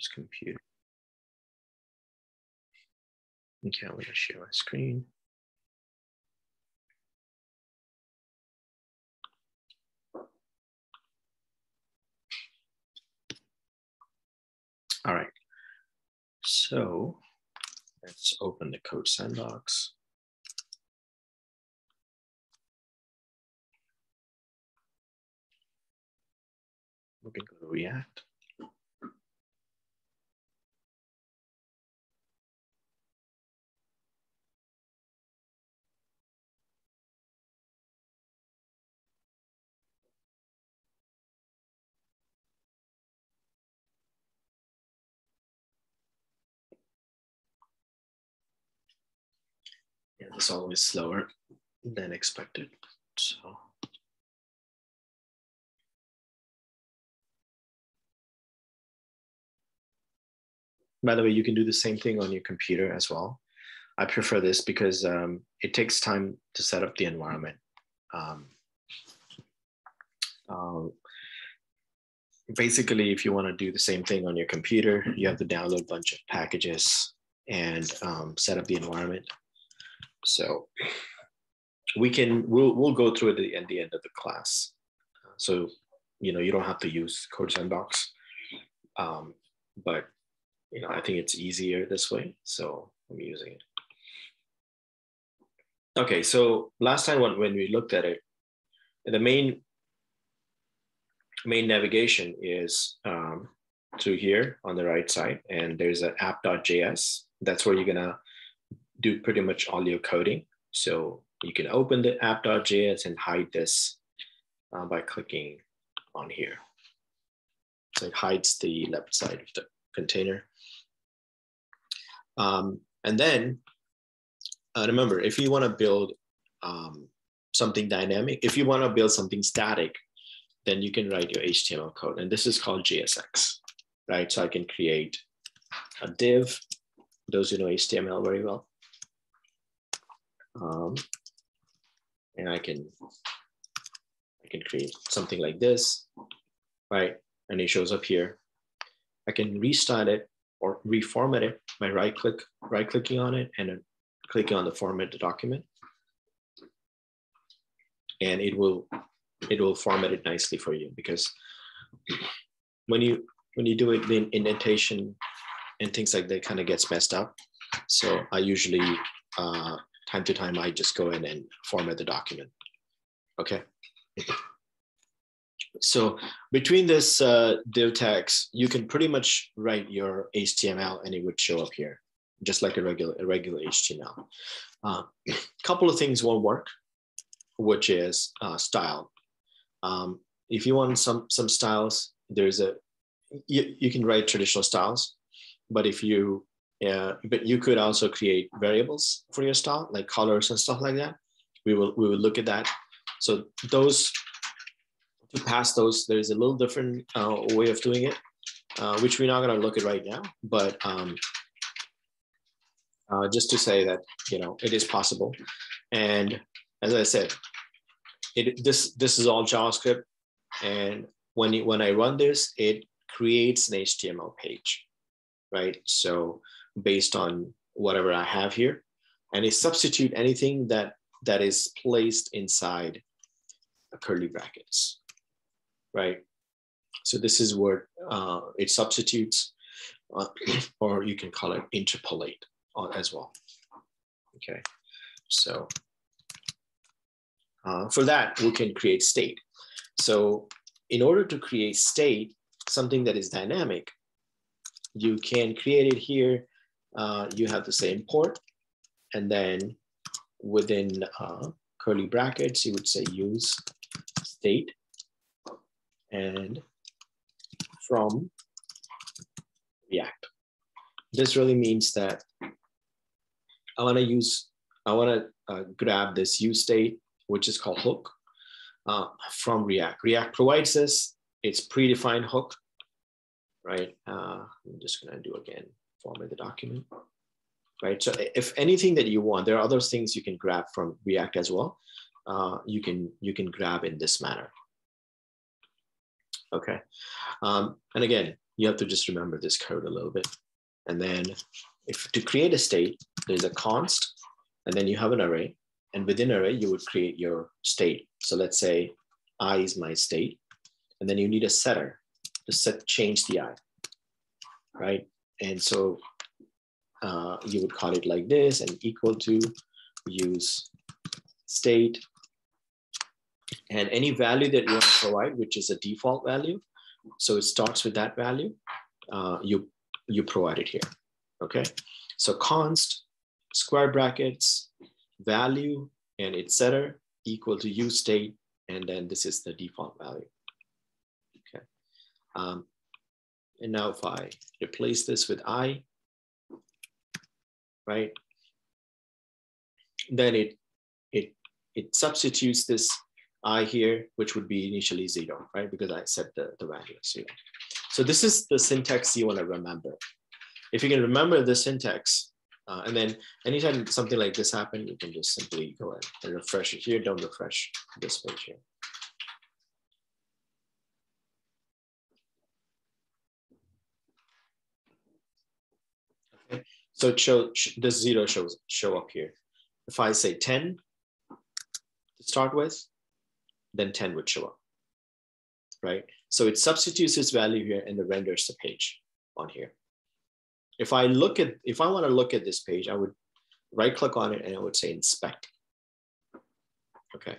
use computer. Okay, I'm going to share my screen. All right, so let's open the code sandbox. We can go to React. Yeah, it's always slower than expected. So. By the way, you can do the same thing on your computer as well. I prefer this because it takes time to set up the environment. Basically, if you want to do the same thing on your computer, you have to download a bunch of packages and set up the environment. So we'll go through it at the end of the class. So you don't have to use Code Sandbox, but I think it's easier this way, so I'm using it. Okay, so last time when we looked at it, the main navigation is through here on the right side, and there's an app.js. That's where you're gonna do pretty much all your coding. So you can open the app.js and hide this by clicking on here. So it hides the left side of the container. And then remember, if you want to build something dynamic, if you want to build something static, then you can write your HTML code. And this is called JSX, right? So I can create a div, those who know HTML very well. And I can create something like this, right? And it shows up here. I can restyle it or reformat it by right-clicking on it and then clicking on the format the document. And it will format it nicely for you, because when you do it, the indentation and things like that kind of gets messed up. So I usually, time to time, I just go in and format the document. Okay. So between this div tags, you can pretty much write your HTML and it would show up here, just like a regular HTML. Couple of things won't work, which is style. If you want some styles, you can write traditional styles, but but you could also create variables for your style, like colors and stuff like that. We will look at that. So those, to pass those, there's a little different way of doing it, which we're not going to look at right now, but just to say that it is possible. And as I said, this is all JavaScript, and when I run this, it creates an HTML page, right? So based on whatever I have here, and it substitute anything that is placed inside curly brackets, right? So this is where it substitutes, or you can call it interpolate as well. Okay, so for that, we can create state. So in order to create state, something that is dynamic, you can create it here. You have to say import, and then within curly brackets, you would say use state, and from React. This really means that I want to grab this use state, which is called hook, from React. React provides this. It's predefined hook, right? I'm just going to do again, format the document, right? So if anything that you want, there are other things you can grab from React as well. You can grab in this manner. Okay, and again, You have to just remember this code a little bit. And then if to create a state, there's a const, and then you have an array. And within array, you would create your state. So let's say I is my state. And then you need a setter to change the I, right? And so you would call it like this, and equal to use state. And any value that you want to provide, which is a default value, so it starts with that value, you provide it here, okay? So const, square brackets, value, and its setter equal to use state, and then this is the default value, okay? And now if I replace this with I, right, then it substitutes this I here, which would be initially 0, right? Because I set the value as 0. So this is the syntax you want to remember. If you can remember the syntax, and then anytime something like this happens, you can just simply go ahead and refresh it here. Don't refresh this page here. Okay. So the 0 show up here. If I say 10 to start with, then 10 would show up, right? So it substitutes its value here and it renders the page on here. If I want to look at this page, I would right click on it and I would say inspect. Okay.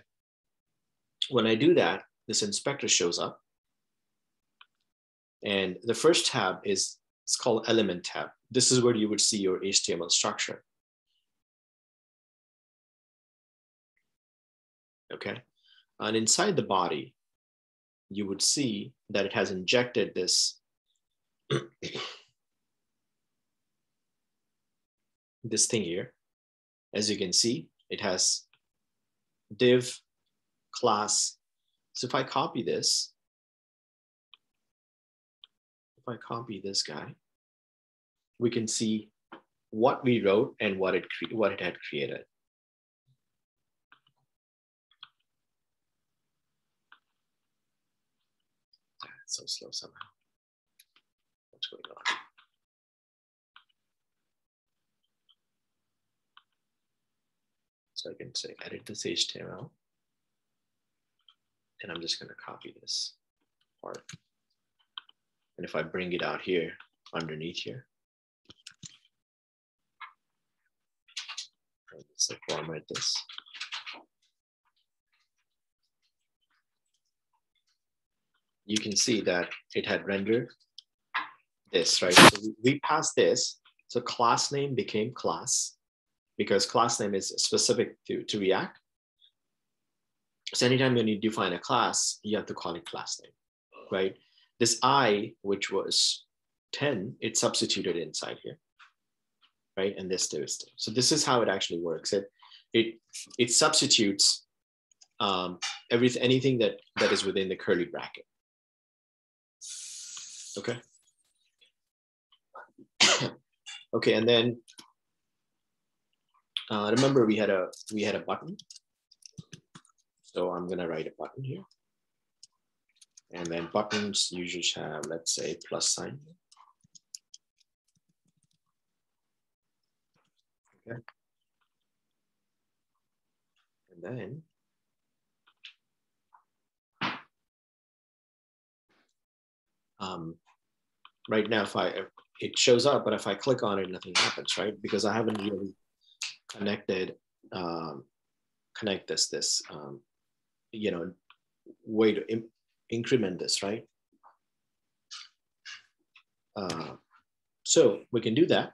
When I do that, this inspector shows up. And the first tab it's called element tab. This is where you would see your HTML structure. Okay. And inside the body, you would see that it has injected this, this thing here. As you can see, it has div, class. So if I copy this, guy, we can see what we wrote and what it had created. So slow somehow. What's going on? So I can say edit this HTML, and I'm just going to copy this part. And if I bring it out here, underneath here, let's format this. You can see that it had rendered this, right? So we passed this. So class name became class because class name is specific to React. So anytime when you define a class, you have to call it class name, right? This I, which was 10, it's substituted inside here, right? And this there is 2. So this is how it actually works. It substitutes anything that is within the curly bracket. Okay. Okay, and then remember we had a button. So I'm gonna write a button here. And then buttons usually have, let's say, plus sign. Okay. And then right now, it shows up, but if I click on it, nothing happens, right? Because I haven't really connected, connect this way to increment this, right? So we can do that,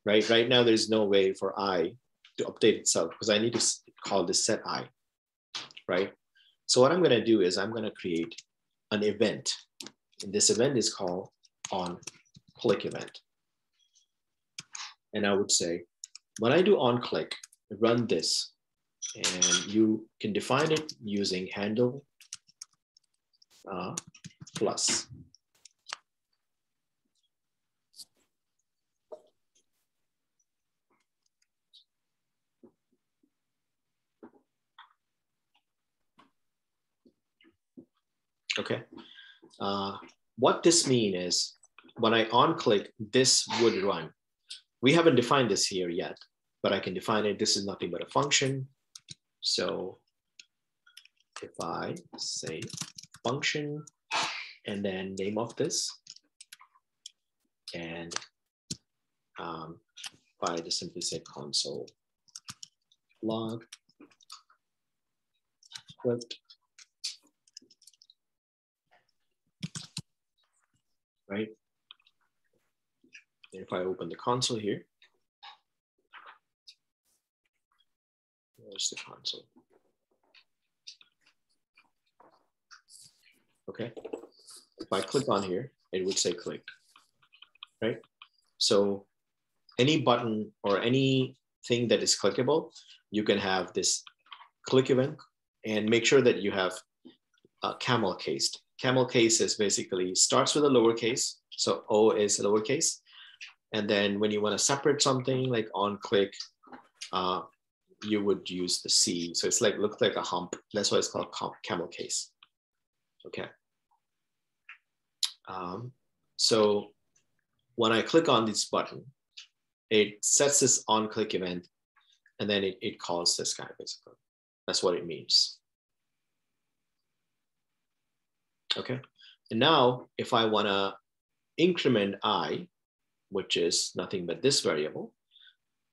right? Right now, there's no way for I to update itself because I need to call this set I, right? So what I'm going to do is I'm going to create an event. And this event is called on click event. And I would say, when I do on click, run this, and you can define it using handle plus. Okay. what this means is when I on-click, this would run. We haven't defined this here yet, but I can define it. This is nothing but a function. So if I say function and then name of this, and if I just simply say console log script, right? And if I open the console here, where's the console? Okay. If I click on here, it would say clicked, right? So any button or anything that is clickable, you can have this click event, and make sure that you have camel cased. Camel case is basically starts with a lowercase. So O is lowercase. And then when you want to separate something like on click, you would use the C. So it's like, looks like a hump. That's why it's called camel case. Okay. So when I click on this button, it sets this on click event, and then it calls this guy basically. That's what it means. Okay. And now if I want to increment I, which is nothing but this variable,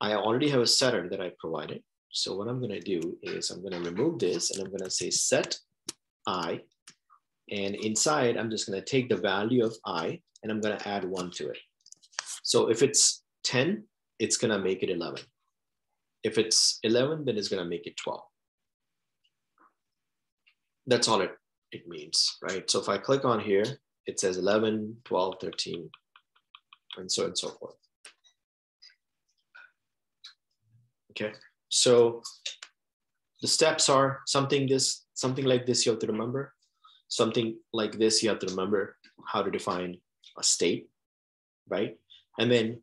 I already have a setter that I provided. So what I'm going to do is I'm going to remove this, and I'm going to say set I. And inside, I'm just going to take the value of I, and I'm going to add 1 to it. So if it's 10, it's going to make it 11. If it's 11, then it's going to make it 12. That's all it means, right? So if I click on here, it says 11, 12, 13, and so forth. Okay, so the steps are something like this you have to remember. Something like this, you have to remember how to define a state, right? And then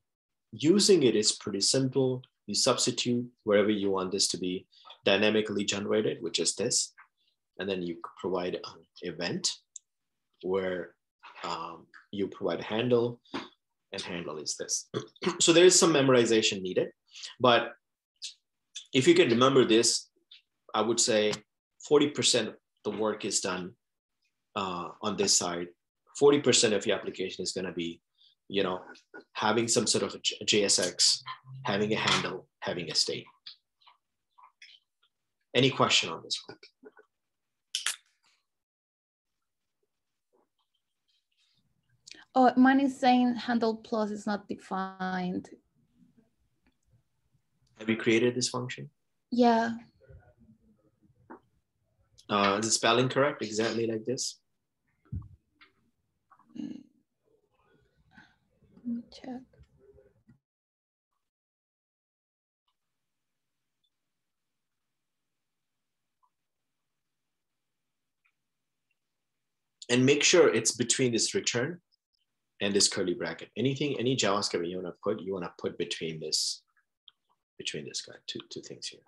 using it is pretty simple. You substitute wherever you want this to be dynamically generated, which is this. And then you provide an event where you provide a handle, and handle is this. So there is some memorization needed, but if you can remember this, I would say 40% of the work is done on this side. 40% of your application is going to be, you know, having some sort of a JSX, having a handle, having a state. Any question on this one? Oh, mine is saying handle plus is not defined. Have you created this function? Yeah. Is the spelling correct? Exactly like this? Let me check. And make sure it's between this return and this curly bracket. Any JavaScript you want to put between this guy, two things here.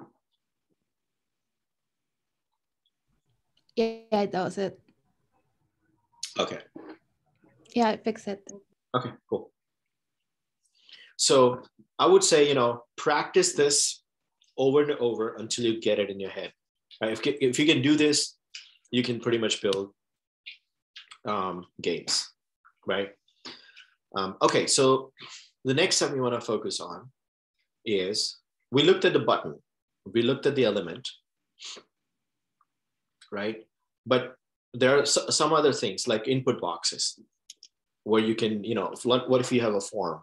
Yeah, that was it. Okay. Yeah, I fixed it. Okay, cool. So I would say, you know, practice this over and over until you get it in your head. Right? If you can do this, you can pretty much build games, right? Okay, so the next step we want to focus on is we looked at the button, we looked at the element, right? But there are some other things like input boxes where you can, you know, what if you have a form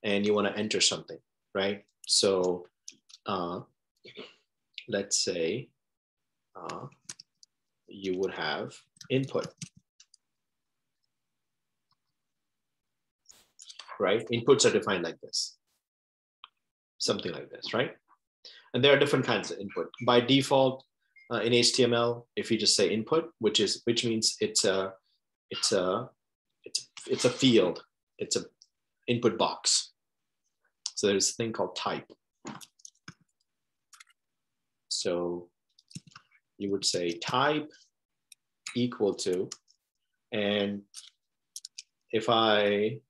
and you want to enter something, right? So let's say you would have input, right? Inputs are defined like this, something like this, right? And there are different kinds of input. By default, in HTML, if you just say input, which means it's a field, it's an input box. So there's a thing called type. So you would say type equal to, and if I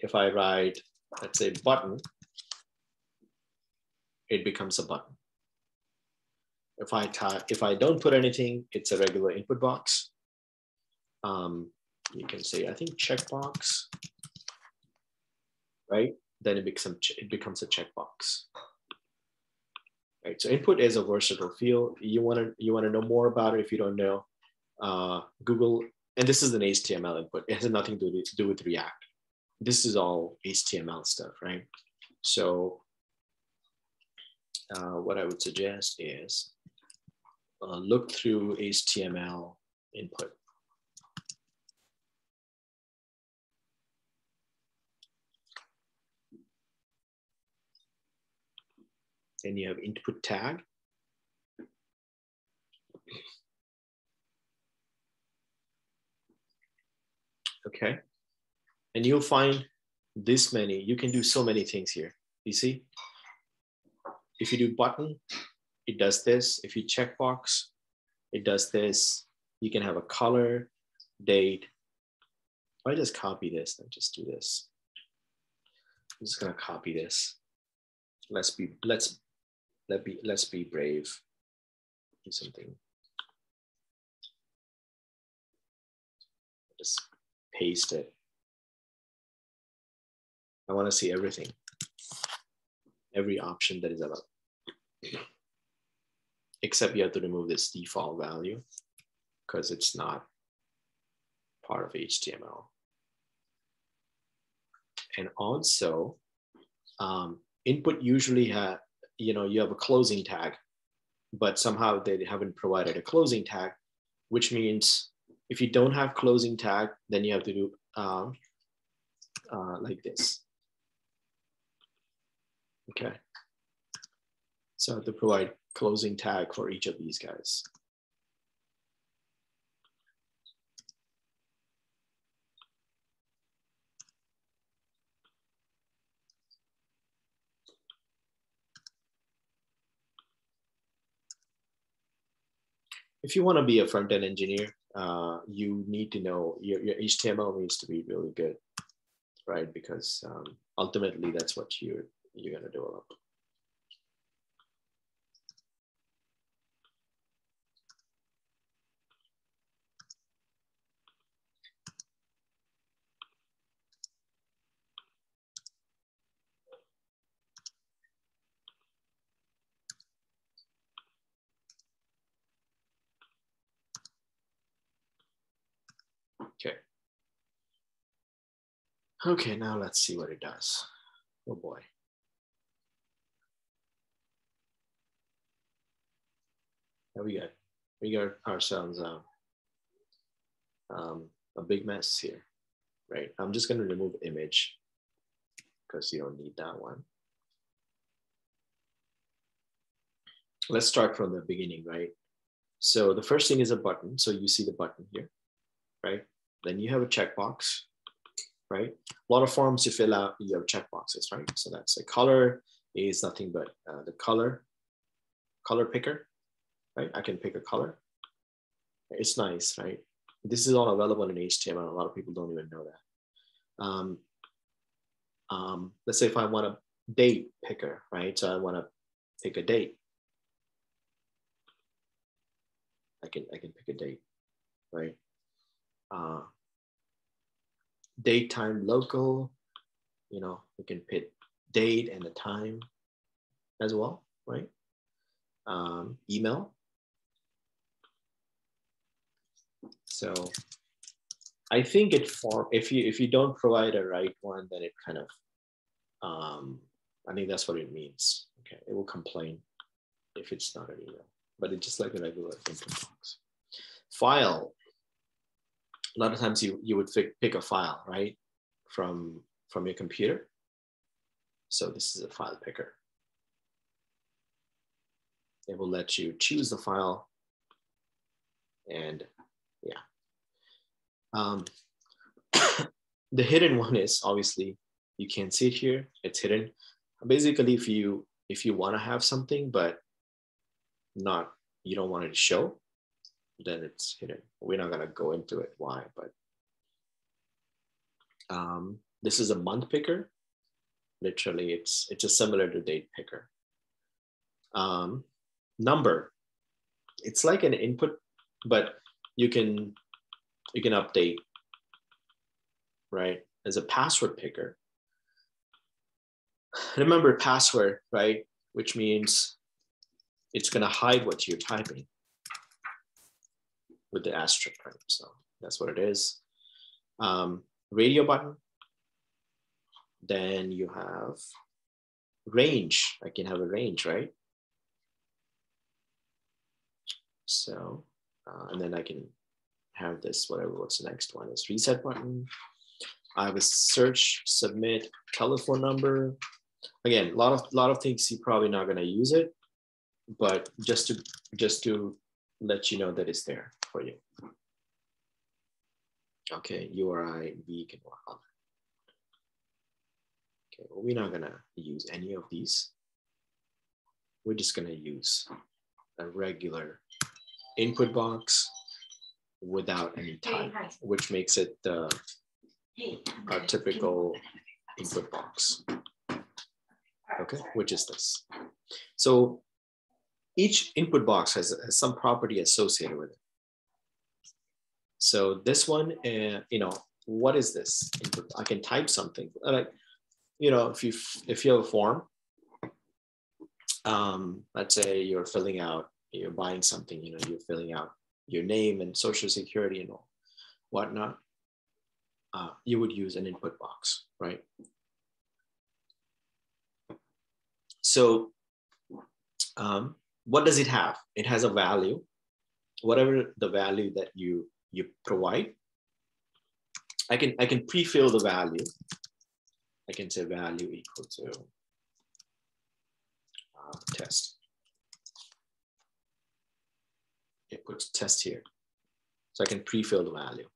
write, let's say button, it becomes a button. If I don't put anything, it's a regular input box. You can say, I think checkbox, right? Then it becomes a checkbox. Right, so input is a versatile field. You want to know more about it. If you don't know, Google, and this is an HTML input. It has nothing to do with React. This is all HTML stuff, right? So what I would suggest is look through HTML input. And you have input tag. Okay. And you'll find this many. You can do so many things here. You see? If you do button, it does this. If you checkbox, it does this. You can have a color, date. If I just copy this and just do this. I'm just gonna copy this. Let's be brave. Do something. Just paste it. I want to see everything, every option that is allowed. Except you have to remove this default value because it's not part of HTML. And also, input usually you have a closing tag, but somehow they haven't provided a closing tag, which means if you don't have closing tag, then you have to do like this. Okay. So I have to provide closing tag for each of these guys. If you want to be a front-end engineer, you need to know your HTML needs to be really good, right? Because ultimately that's what you're going to develop. Okay. Okay, now let's see what it does. Oh boy. Now we got ourselves a big mess here, right? I'm just going to remove image because you don't need that one. Let's start from the beginning, right? So the first thing is a button. So you see the button here, right? Then you have a checkbox, right? A lot of forms you fill out, you have checkboxes, right? So that's a color is nothing but the color picker, right? I can pick a color. It's nice, right? This is all available in HTML. A lot of people don't even know that. Let's say if I want a date picker, right? So I want to pick a date. I can pick a date, right? Date, time, local, you know, we can pick date and the time as well, right? Email. So I think if you don't provide a right one, then it kind of, I think that's what it means. Okay, it will complain if it's not an email, but it's just like a regular input box. File. A lot of times you would pick a file, right, from your computer. So this is a file picker. It will let you choose the file, and yeah. The hidden one is obviously you can't see it here. It's hidden. Basically, if you want to have something but you don't want it to show, then it's hidden. We're not gonna go into it why, but This is a month picker. Literally, it's just similar to date picker. Number, it's like an input, but you can update, right? As a password picker. Remember password, right? Which means it's gonna hide what you're typing with the asterisk, right? So that's what it is. Radio button. Then you have range. I can have a range, right? So, and then I can have this, what's the next one is reset button. I have a search, submit, telephone number. Again, a lot of things you're probably not going to use it, but just to let you know that it's there for you. Okay, URI, we can work on it. Okay, well, we're not going to use any of these. We're just going to use a regular input box without any type, which makes it a typical input box. Okay, which is this. So each input box has some property associated with it. So this one, what is this input? I can type something. Like, if you have a form, let's say you're buying something, you're filling out your name and social security and whatnot. You would use an input box, right? So what does it have? It has a value. Whatever the value that you provide, I can pre-fill the value. I can say value equal to test. It puts test here. So I can pre-fill the value.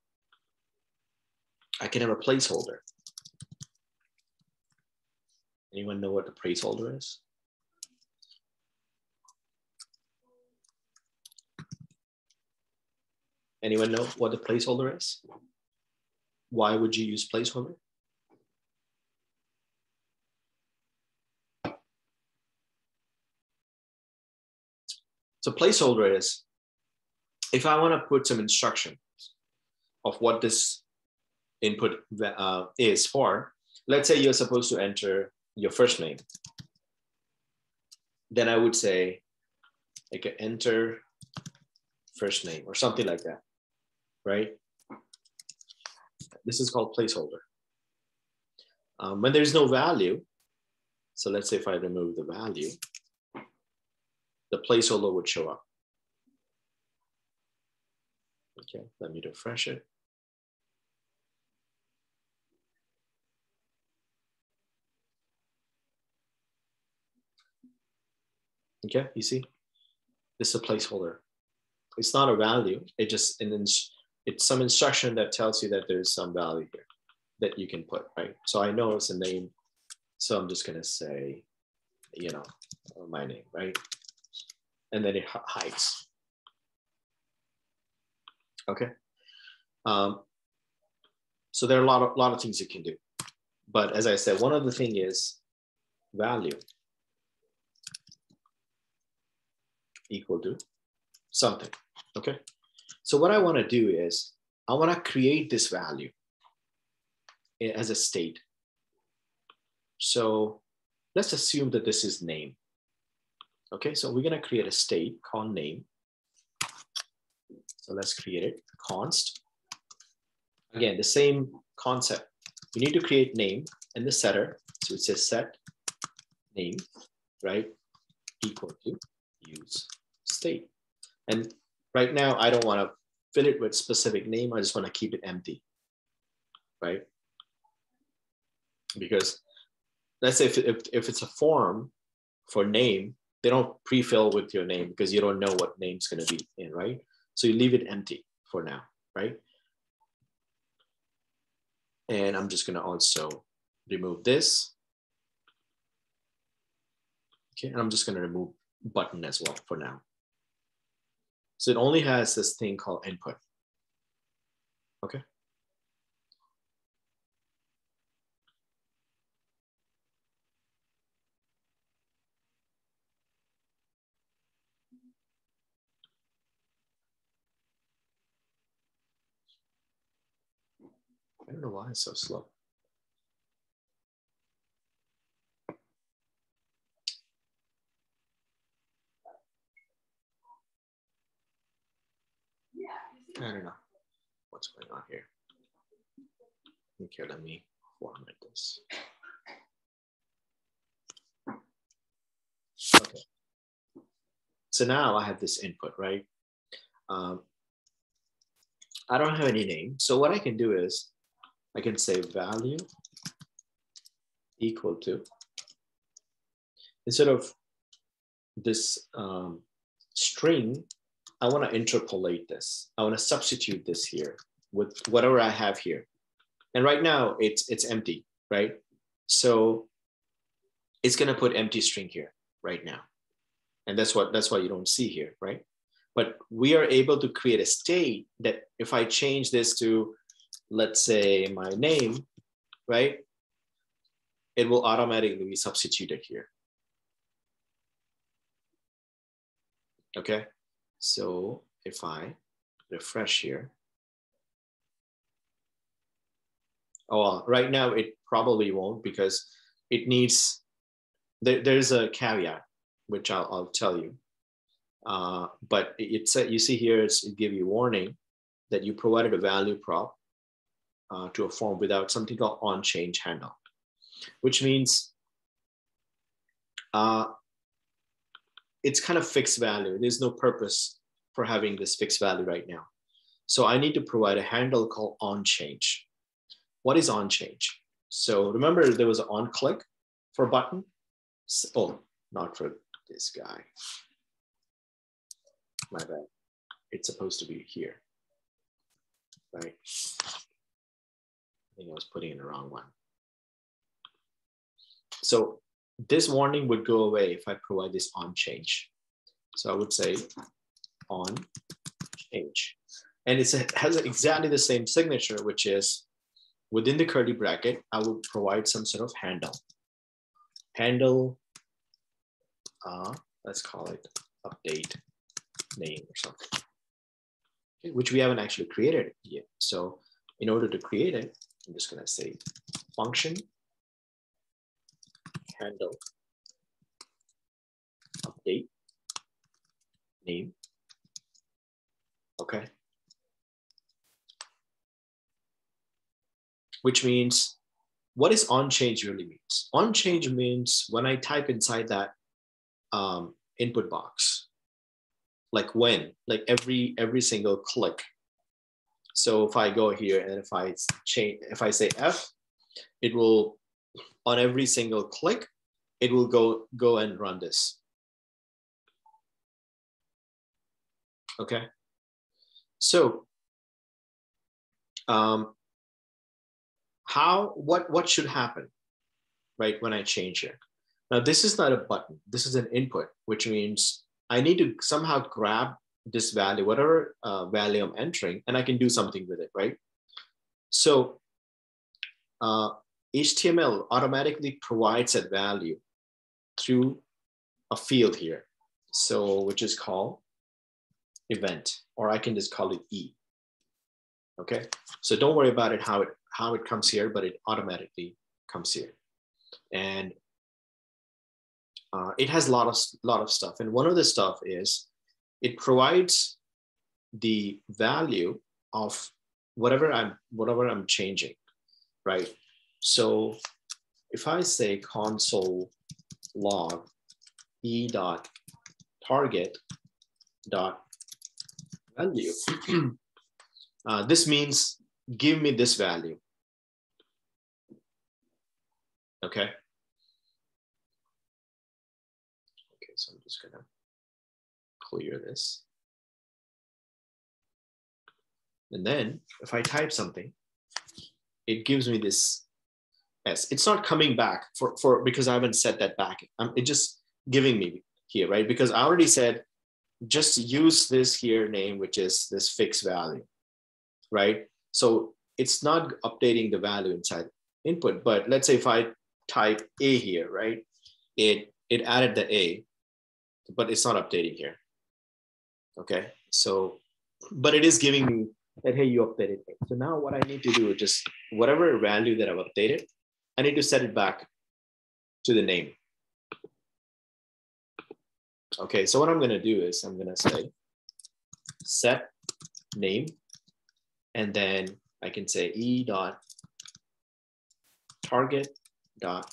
I can have a placeholder. Anyone know what the placeholder is? Anyone know what the placeholder is? Why would you use placeholder? So placeholder is, if I want to put some instruction of what this input is for, let's say you're supposed to enter your first name. Then I would say, I could enter first name or something like that, right? This is called placeholder. When there's no value, so let's say if I remove the value, the placeholder would show up. Okay, let me refresh it. Okay, you see, this is a placeholder. It's not a value. It's some instruction that tells you that there's some value here that you can put, right? So I know it's a name. So I'm just gonna say, my name, right? And then it hides. Okay. So there are a lot of things you can do. But as I said, one of the things is value equal to something, okay? So what I wanna do is, I wanna create this value as a state. So let's assume that this is name. Okay, so we're gonna create a state called name. So let's create it, const. Again, the same concept. You need to create name and the setter. So it says set name, right? Equal to use state. And right now, I don't want to fill it with specific name. I just want to keep it empty, right? Because let's say if it's a form for name, they don't pre-fill with your name because you don't know what name's going to be in, right? So you leave it empty for now, right? And I'm just going to also remove this. Okay, and I'm just going to remove button as well for now. So it only has this thing called input. Okay. I don't know why it's so slow. I don't know what's going on here. Okay, let me format this. Okay. So now I have this input, right? I don't have any name. So what I can do is I can say value equal to, instead of this string, I want to interpolate this. I want to substitute this here with whatever I have here. And right now it's empty, right? So it's going to put empty string here right now. And that's why you don't see here, right? But we are able to create a state that if I change this to, let's say, my name, right? It will automatically be substituted here. Okay, so if I refresh here, oh, well, right now it probably won't because it needs, there's a caveat, which I'll tell you. But it's you see here, it give you warning that you provided a value prop to a form without something called on-change handle, which means it's kind of fixed value. There's no purpose for having this fixed value right now. So I need to provide a handle called on-change. What is on-change? So remember there was an on-click for button. Oh, not for this guy. My bad. It's supposed to be here, right? I think I was putting in the wrong one. So this warning would go away if I provide this on change. So I would say on change. And it has exactly the same signature, which is within the curly bracket, I will provide some sort of handle. Handle, let's call it update name or something, okay, which we haven't actually created yet. So in order to create it, I'm just going to say function handle update name. Okay. Which means, what is on change really means? On change means when I type inside that input box, like when, like every single click. So if I go here and if I change, if I say F, it will, on every single click, it will go and run this. Okay. So what should happen, right, when I change it? Now, this is not a button. This is an input, which means I need to somehow grab this value, whatever value I'm entering, and I can do something with it, right? So HTML automatically provides that value through a field here, so which is called event, or I can just call it E. Okay, so don't worry about it how it comes here, but it automatically comes here, and it has a lot of stuff. And one of the stuff is it provides the value of whatever I'm changing, right? So if I say console log e dot target dot value, this means give me this value. Okay. Okay, so I'm just gonna clear this. And then if I type something, it gives me this S. It's not coming back for because I haven't set that back. It's just giving me here, right? Because I already said, just use this here name, which is this fixed value, right? So it's not updating the value inside input, but let's say if I type A here, right? It added the A, but it's not updating here. Okay, so, but it is giving me that, hey, you updated it. So now what I need to do is just whatever value that I've updated, I need to set it back to the name. Okay, so what I'm going to do is I'm going to say set name, and then I can say e dot target dot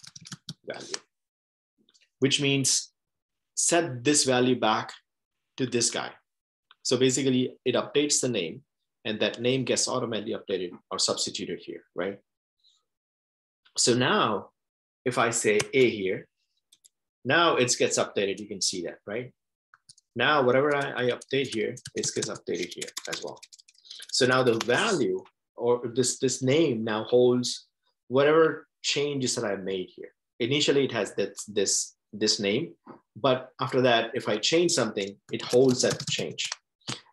value, which means set this value back to this guy. So basically it updates the name, and that name gets automatically updated or substituted here, right? So now if I say A here, now it gets updated. You can see that, right? Now whatever I update here, it gets updated here as well. So now the value or this name now holds whatever changes that I made here. Initially it has this name, but after that, if I change something, it holds that change.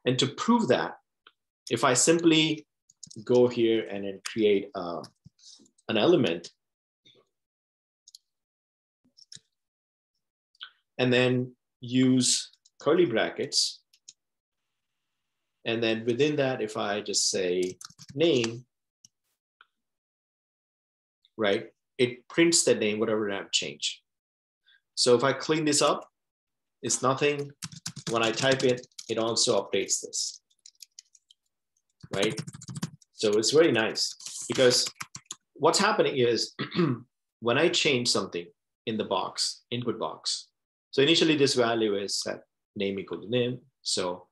And to prove that, if I simply go here and then create an element, and then use curly brackets, and then within that, if I just say name, right, it prints the name, whatever I've changed. So if I clean this up, it's nothing. When I type it, it also updates this, right? So it's very nice, because what's happening is when I change something in the box, input box, so initially this value is set name equal to name. So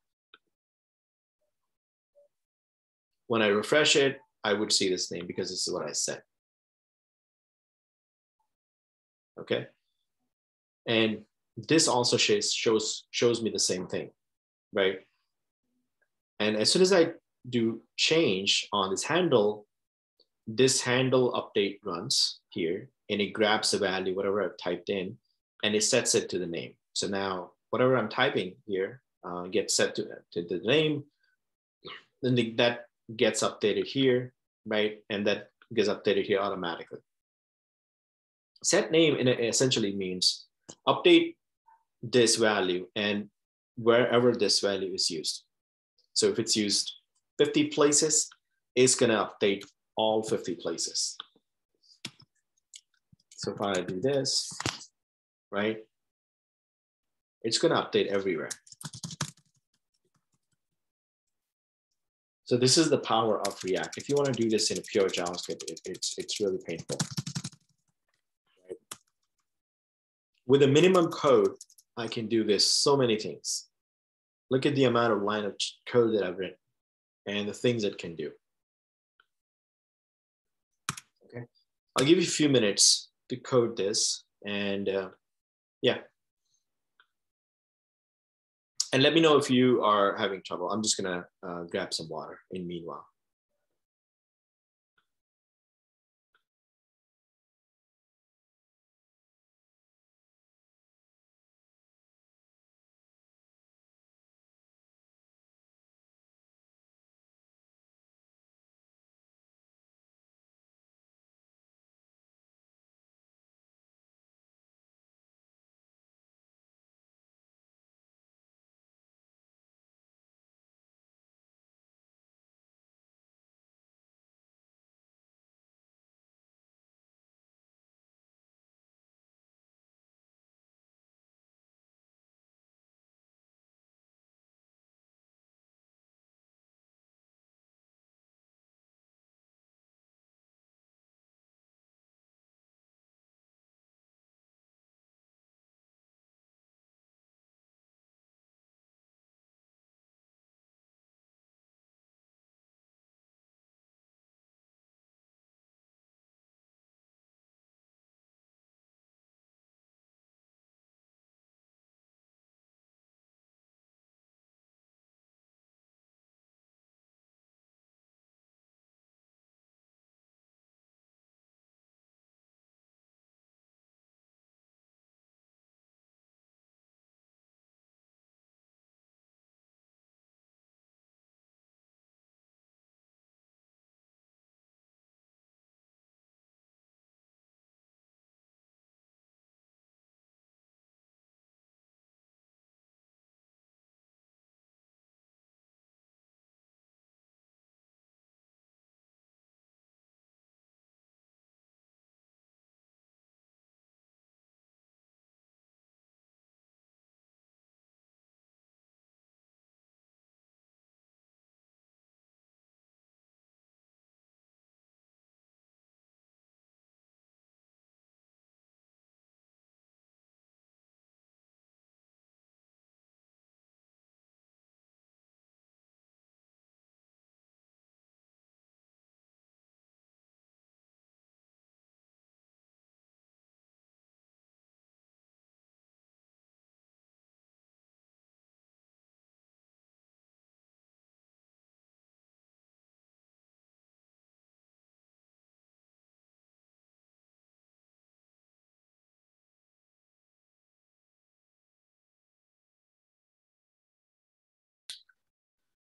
when I refresh it, I would see this name because this is what I set. Okay. And this also shows me the same thing, right? And as soon as I do change on this handle update runs here, and it grabs the value, whatever I've typed in, and it sets it to the name. So now whatever I'm typing here gets set to the name, then that gets updated here, right? And that gets updated here automatically. Set name essentially means update this value and wherever this value is used. So if it's used 50 places, it's going to update all 50 places. So if I do this, right, it's going to update everywhere. So this is the power of React. If you want to do this in a pure JavaScript, it's really painful. Right? With a minimum code, I can do this so many things. Look at the amount of line of code that I've written and the things it can do. Okay, I'll give you a few minutes to code this, and yeah. And let me know if you are having trouble. I'm just gonna grab some water in meanwhile.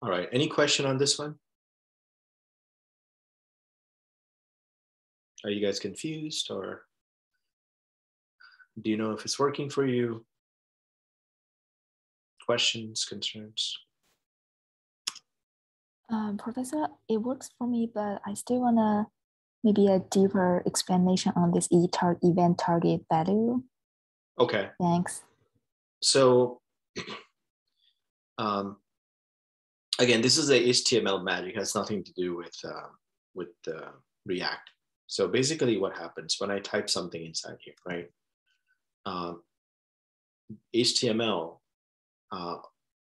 All right, any question on this one? Are you guys confused, or do you know if it's working for you? Questions, concerns? Professor, it works for me, but I still wanna maybe a deeper explanation on this event target value. Okay. Thanks. So again, this is a HTML magic. It has nothing to do with React. So basically what happens when I type something inside here, right? HTML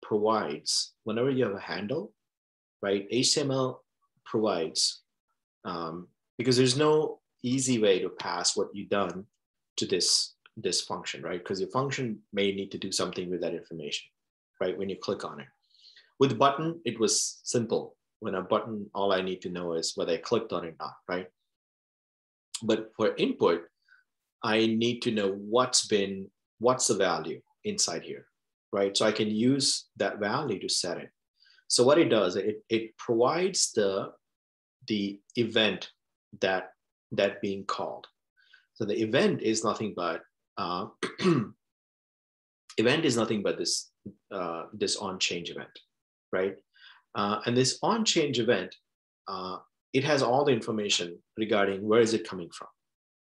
provides, whenever you have a handle, right? HTML provides, because there's no easy way to pass what you've done to this function, right? Because your function may need to do something with that information, right? When you click on it. With button, it was simple. When a button, all I need to know is whether I clicked on it or not, right? But for input, I need to know what's the value inside here, right? So I can use that value to set it. So what it does, it provides the event that being called. So the event is nothing but this this on change event, right? And this on change event, it has all the information regarding where is it coming from.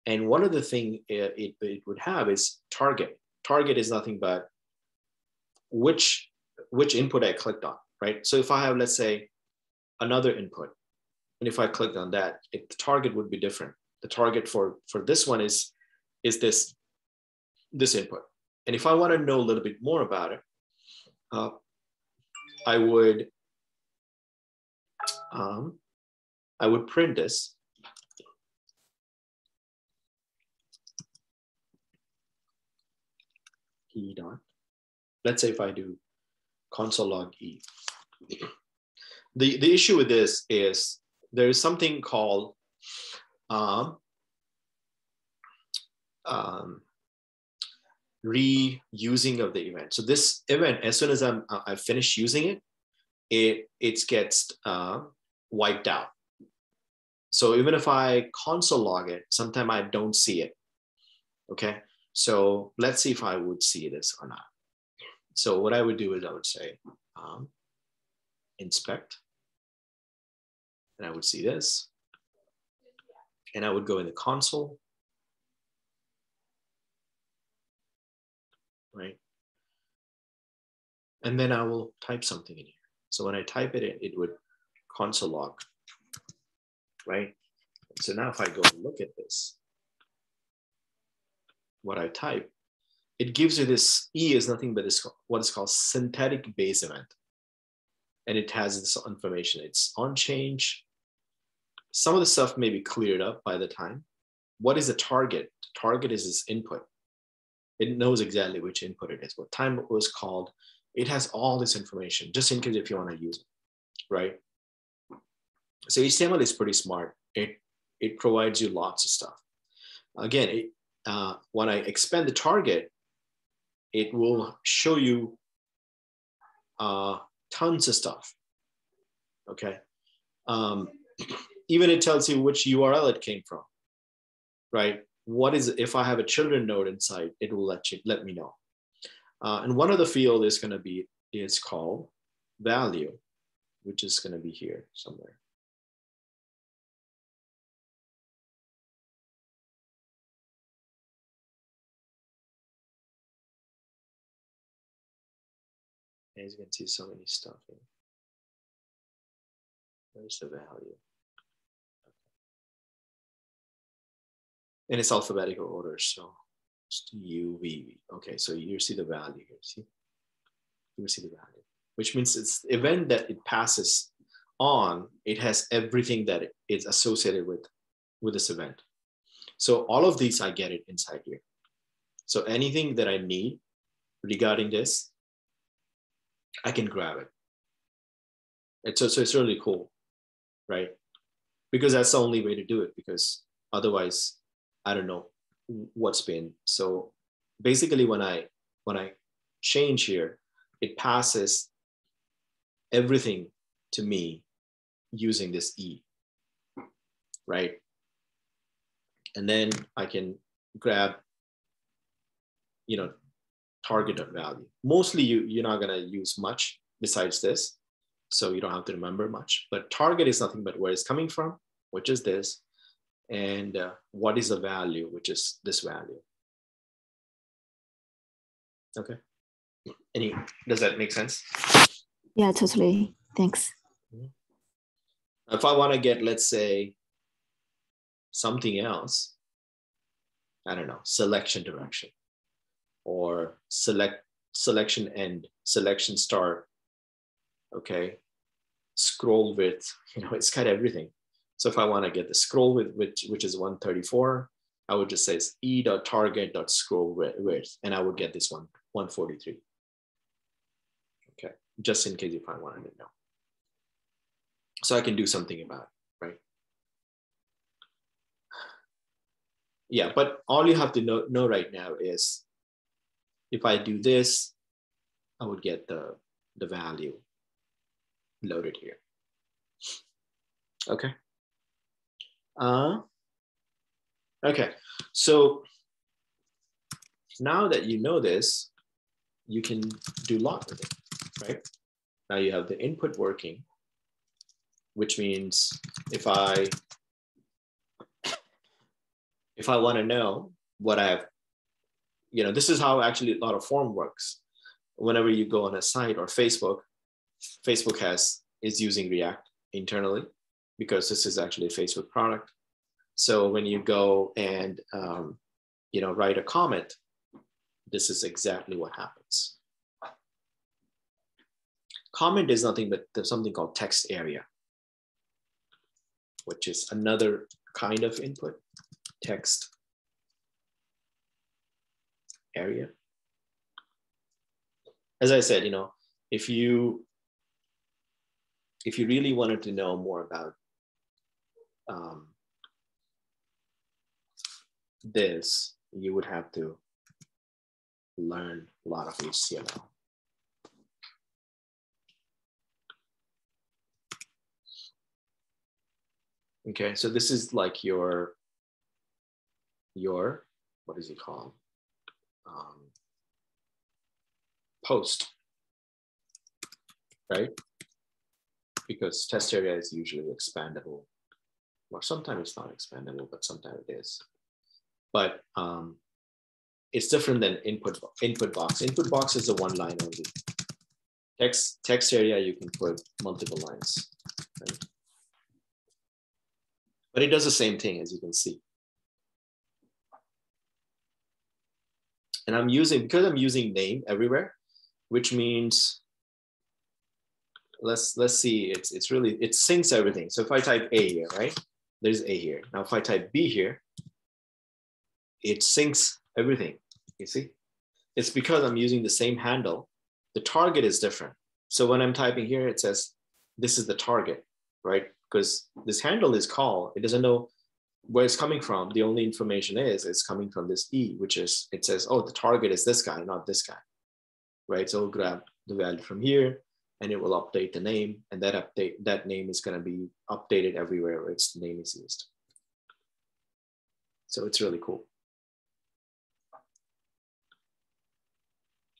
And one of the things it would have is target. Target is nothing but which input I clicked on, right? So if I have, let's say, another input, and if I clicked on that, the target would be different. The target for this one is this input. And if I want to know a little bit more about it, I would print this. E dot. Let's say if I do console log E. The issue with this is there is something called reusing of the event. So this event, as soon as I finish using it, it gets wiped out. So even if I console log it, sometimes I don't see it. Okay, so let's see if I would see this or not. So what I would do is I would say inspect, and I would see this, and I would go in the console, right? And then I will type something in here. So when I type it in, it would console log, right? So now if I go and look at this, what I type, it gives you this E is nothing but this what is called synthetic base event. And it has this information. It's on change. Some of the stuff may be cleared up by the time. What is the target? The target is this input. It knows exactly which input it is, what time it was called. It has all this information, just in case if you want to use it, right? So HTML is pretty smart. It provides you lots of stuff. Again, when I expand the target, it will show you tons of stuff, okay? Even it tells you which URL it came from, right? What is, if I have a children node inside, it will let me know. And one of the field is going to be, is called value, which is going to be here somewhere. As you can see, so many stuff here. Where's the value? And it's alphabetical order, so it's U, V. Okay, so you see the value here, see? You see the value, which means it's the event that it passes on, it has everything that is associated with this event. So all of these, I get it inside here. So anything that I need regarding this, I can grab it. So it's really cool, right? Because that's the only way to do it, because otherwise, I don't know what's been. So basically when I change here, it passes everything to me using this E, right? And then I can grab, you know, target.value. Mostly you're not gonna use much besides this, so you don't have to remember much, but target is nothing but where it's coming from, which is this, and what is the value, which is this value. Okay. Does that make sense? Yeah, totally. Thanks. If I want to get, let's say, something else, I don't know, selection direction, or selection end, selection start, okay, scroll width, you know, it's got everything. So if I want to get the scroll width, which is 134, I would just say e.target.scroll width, and I would get this one, 143. Okay, just in case if I wanted to know. So I can do something about it, right? Yeah, but all you have to know right now is if I do this, I would get the value loaded here. Okay. Okay, so now that you know this, you can do a lot with it, right? Now you have the input working, which means if I want to know what I have, you know, this is how actually a lot of form works. Whenever you go on a site or Facebook is using React internally because this is actually a Facebook product. So when you go and you know, write a comment, this is exactly what happens. Comment is nothing but there's something called text area, which is another kind of input, text area. As I said, you know, if you really wanted to know more about this, you would have to learn a lot of HTML. Okay, so this is like your what is it called? Post, right? Because test area is usually expandable, or sometimes it's not expandable, but sometimes it is. But it's different than input box. Input box is a one line only. Text area, you can put multiple lines, right? But it does the same thing, as you can see. And because I'm using name everywhere, which means let's see, it syncs everything. So if I type A here, right? There's A here. Now if I type B here, it syncs everything. You see? It's because I'm using the same handle. The target is different. So when I'm typing here, it says this is the target, right? Because this handle is call. It doesn't know where it's coming from. The only information is it's coming from this E, which is, it says, oh, the target is this guy, not this guy, right? So we'll grab the value from here and it will update the name, and that name is going to be updated everywhere where its name is used. So it's really cool.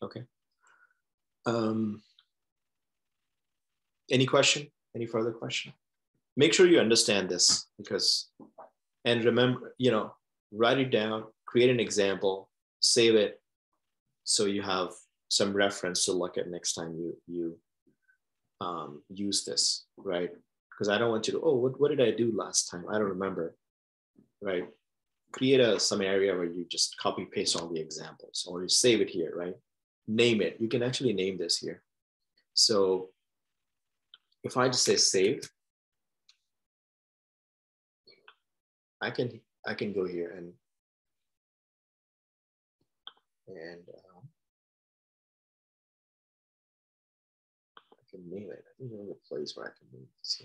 Okay. Any question? Any further question? Make sure you understand this, and remember, you know, write it down, create an example, save it, so you have some reference to look at next time you use this, right? Because I don't want you to, oh, what did I do last time? I don't remember, right? Create some area where you just copy paste all the examples, or you save it here, right? Name it. You can actually name this here. So if I just say save, I can go here and I can name it. I think there's a place where I can name this.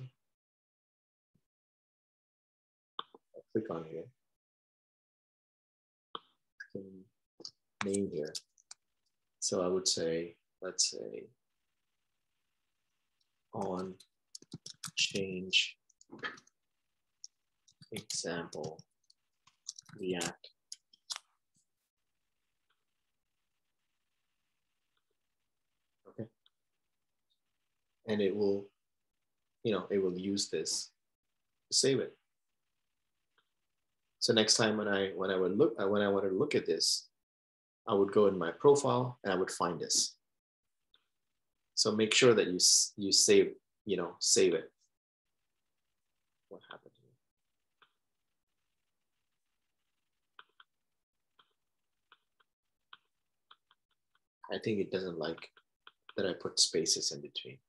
I'll click on here. I can name here. So I would say, let's say on change example React. Okay. And it will, it will use this to save it. So next time when I wanted to look at this, I would go in my profile and I would find this. So make sure that you save, save it. What happened here? I think it doesn't like that I put spaces in between.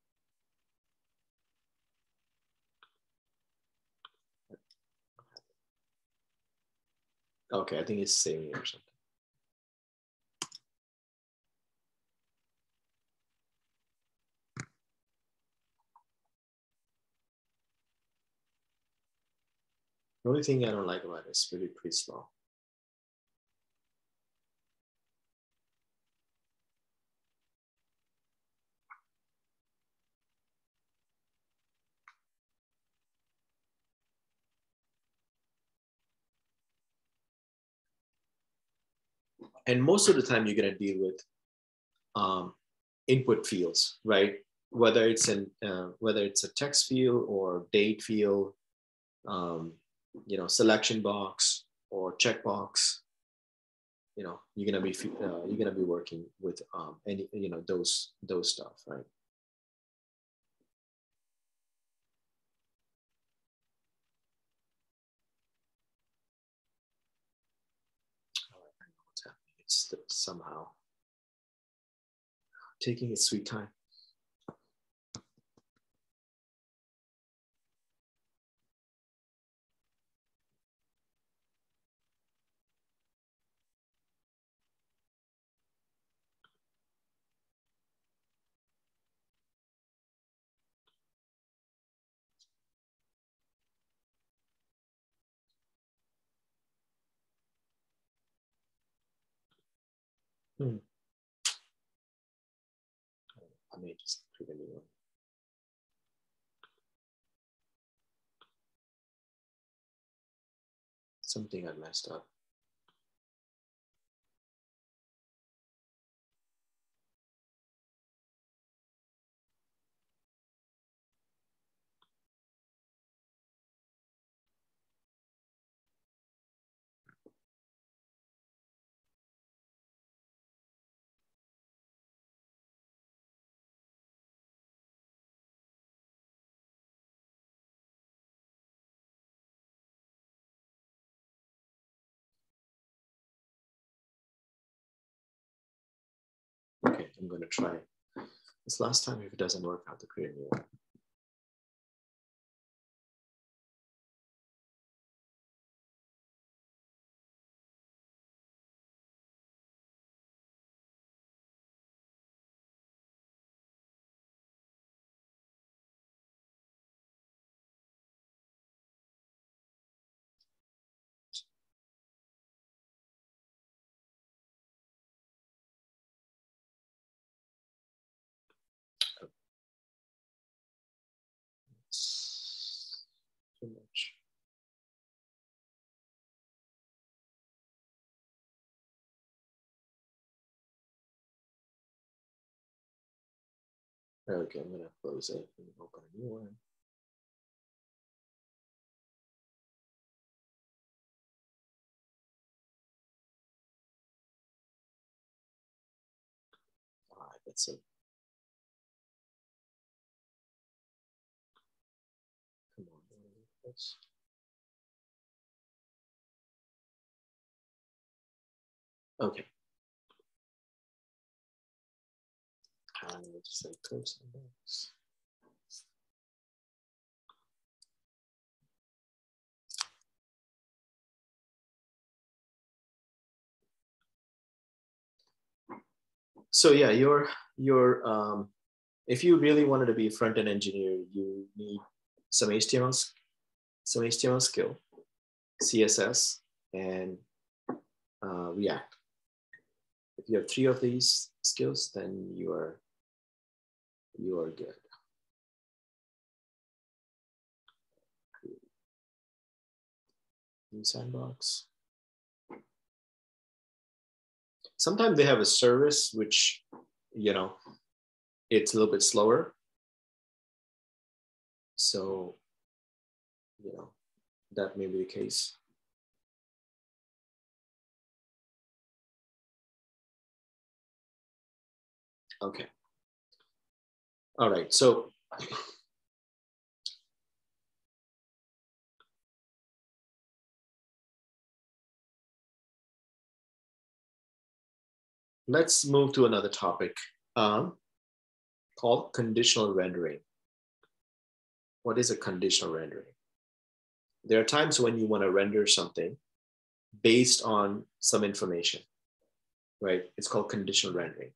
Okay, I think it's saving it or something. The only thing I don't like about it is really pretty slow. And most of the time you're going to deal with input fields, right? Whether it's a text field or date field, selection box or checkbox. You're gonna be working with any those stuff, right? I know what's happening. It's somehow taking its sweet time. I may just create a new one. Something I messed up. Okay, I'm going to try this last time. If it doesn't work, I have to create a new one. It's too much. Okay, I'm going to close it and open a new one. All right, that's it. Come on, let's. Okay. And we'll just say close the box. So yeah, if you really wanted to be a front-end engineer, you need some HTML skill, CSS, and React. If you have 3 of these skills, then you are good. Sandbox. Sometimes they have a service which, you know, it's a little bit slower. So, you know, that may be the case. Okay. All right. So let's move to another topic called conditional rendering. What is a conditional rendering? There are times when you want to render something based on some information, right? It's called conditional rendering,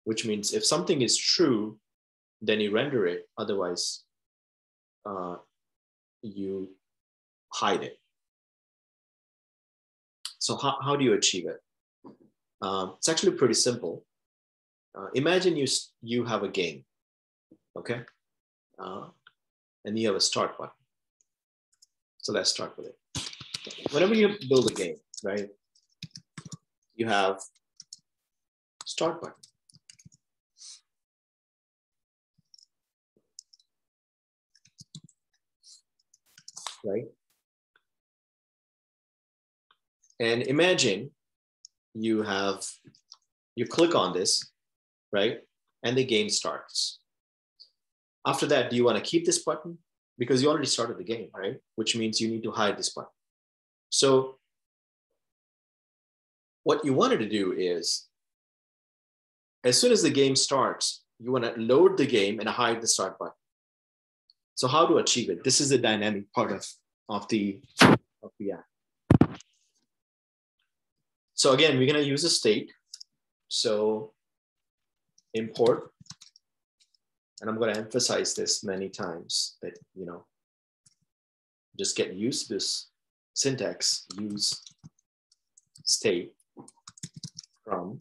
which means if something is true, then you render it. Otherwise, you hide it. So how do you achieve it? It's actually pretty simple. Imagine you have a game, okay? And you have a start button. So let's start with it. Whenever you build a game, right, you have start button. Right? And imagine you click on this, right? And the game starts. After that, do you want to keep this button? Because you already started the game, right? Which means you need to hide this button. So what you wanted to do is, as soon as the game starts, you want to load the game and hide the start button. So how to achieve it? This is the dynamic part of the app. So again, we're going to use a state. So import, and I'm going to emphasize this many times that, you know, just get used to this syntax, use state from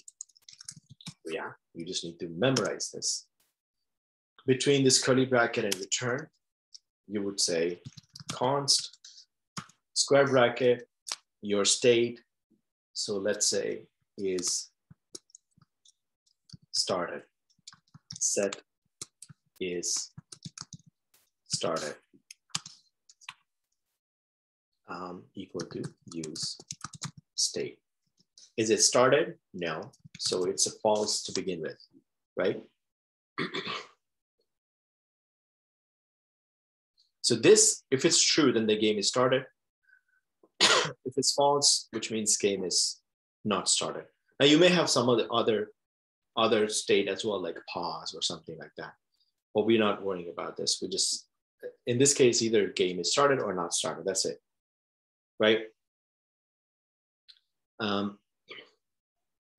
React. You just need to memorize this. Between this curly bracket and return, you would say const square bracket, your state. So let's say is started, set is started, equal to use state. Is it started? No. So it's a false to begin with, right? So this, if it's true, then the game is started. If it's false, which means game is not started. Now you may have some other state as well, like pause or something like that. But we're not worrying about this. We just, in this case, either game is started or not started. That's it, right?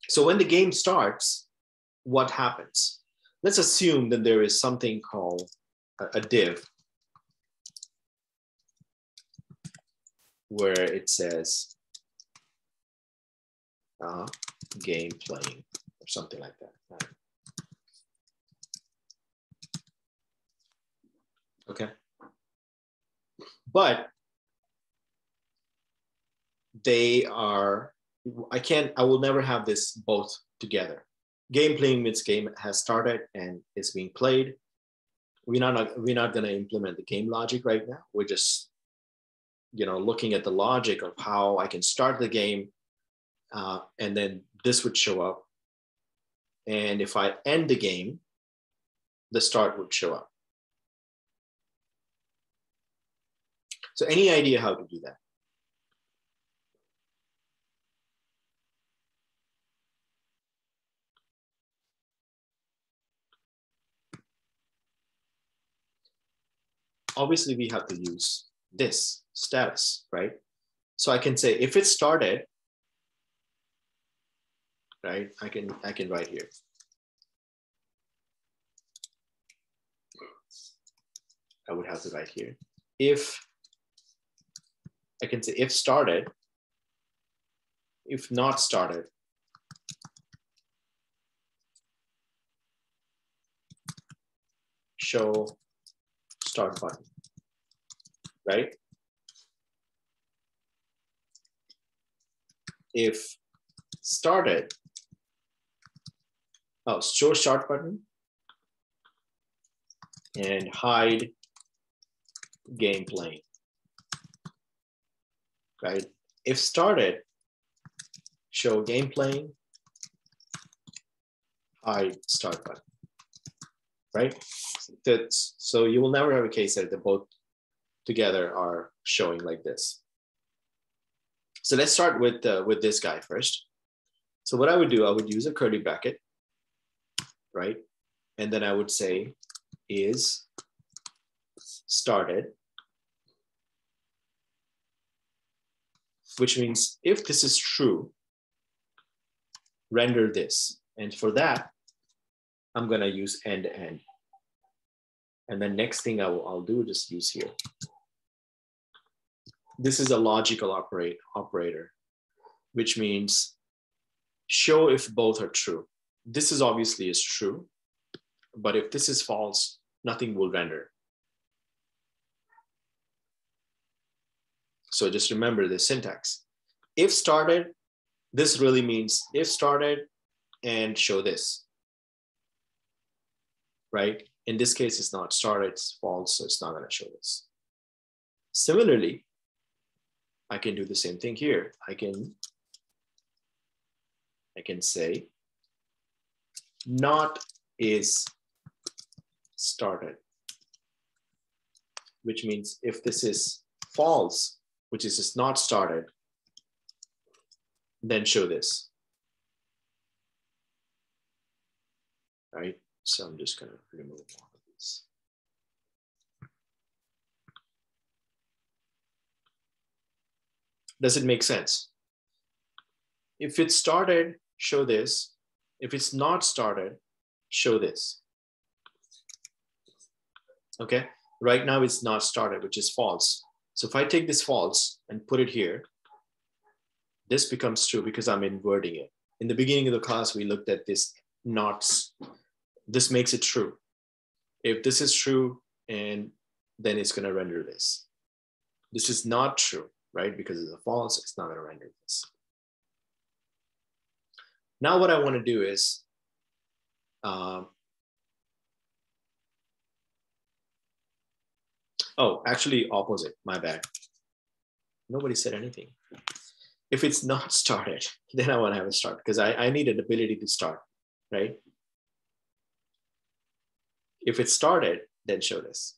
So when the game starts, what happens? Let's assume that there is something called a div where it says game playing or something like that. Right? Okay. But they are, I will never have this both together. Game playing means game has started and it's being played. We're not going to implement the game logic right now. We're just, you know, looking at the logic of how I can start the game, and then this would show up. And if I end the game, the start would show up. So any idea how to do that? Obviously, we have to use this status, right? So I can say if it started, right? I can write here. I would have to write here. If I can say if started, if not started, show start button, right? if started, show start button and hide game playing, right? If started, show game playing, hide start button, right? So you will never have a case that they're both together are showing like this. So let's start with this guy first. So what I would do, I would use a curly bracket, right? And then I would say is started, which means if this is true, render this. And for that, I'm gonna use end to end. And then next thing I'll do, just use here. This is a logical operator, which means show if both are true. This is obviously is true, but if this is false, nothing will render. So just remember the syntax. If started, this really means if started and show this, right? In this case, it's not started, it's false, so it's not gonna show this. Similarly, I can do the same thing here. I can say not is started, which means if this is false, which is just not started, then show this, right? So I'm just gonna remove all of these. Does it make sense? If it's started, show this. If it's not started, show this. Okay, right now it's not started, which is false. So if I take this false and put it here, this becomes true because I'm inverting it. In the beginning of the class, we looked at this nots. This makes it true. If this is true, and then it's gonna render this. This is not true, right? Because it's a false, it's not gonna render this. Now what I wanna do is, oh, actually opposite, my bad. Nobody said anything. If it's not started, then I wanna have it start because I need an ability to start, right? If it started, then show this.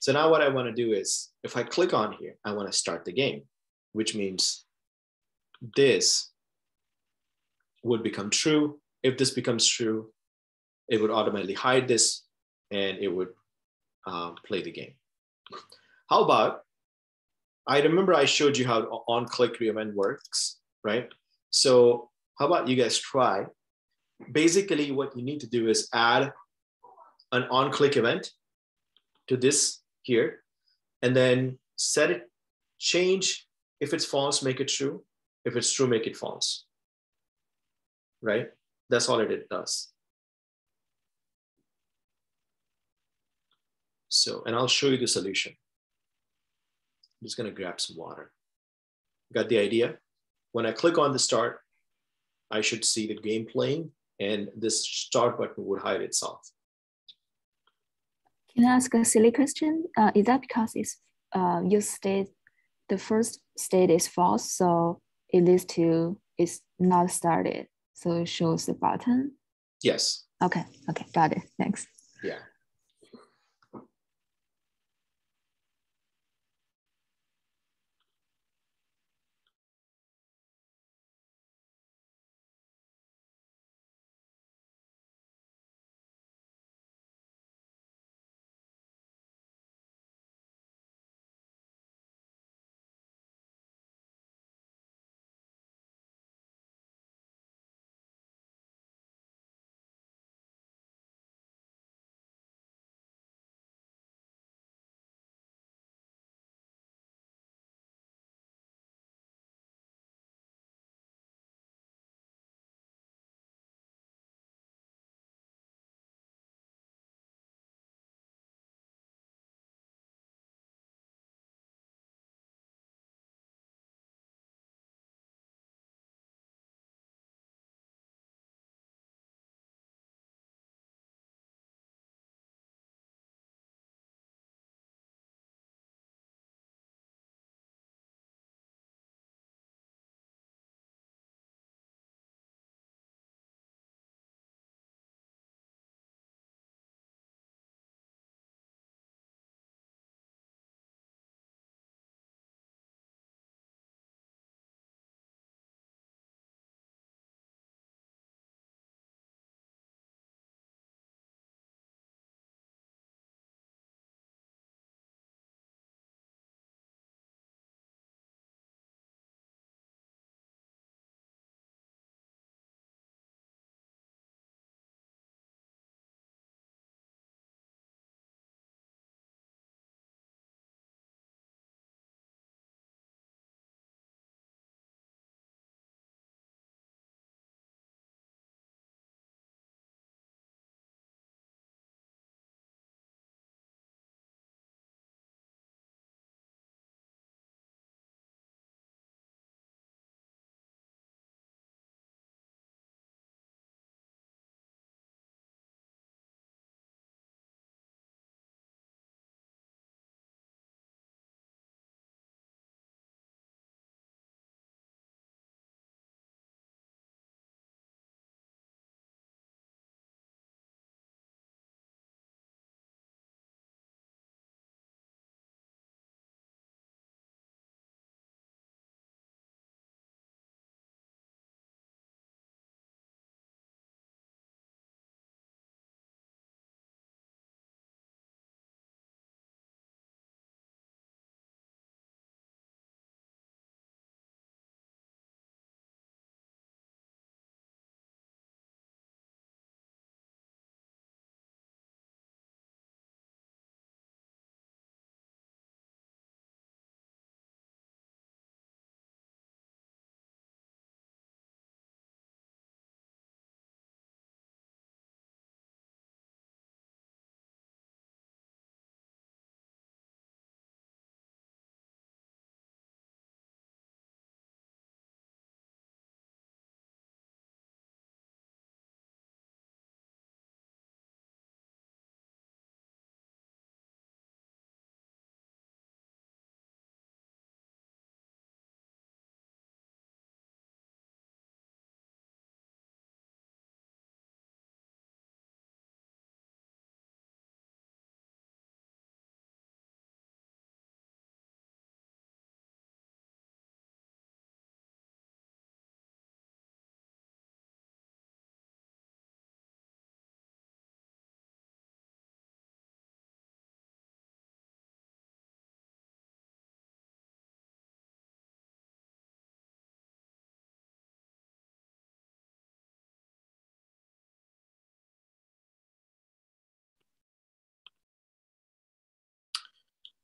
So now what I wanna do is, if I click on here, I wanna start the game, which means this would become true. If this becomes true, it would automatically hide this and it would play the game. How about, I remember I showed you how on-click event works, right? So how about you guys try? Basically what you need to do is add an on-click event to this here, and then set it, change, if it's false, make it true. If it's true, make it false, right? That's all it does. So, and I'll show you the solution. I'm just gonna grab some water. Got the idea? When I click on the start, I should see the game playing and this start button would hide itself. Can I ask a silly question? Is that because it's you state the first state is false, so it leads to it's not started, so it shows the button? Yes. Okay, got it. Thanks. Yeah.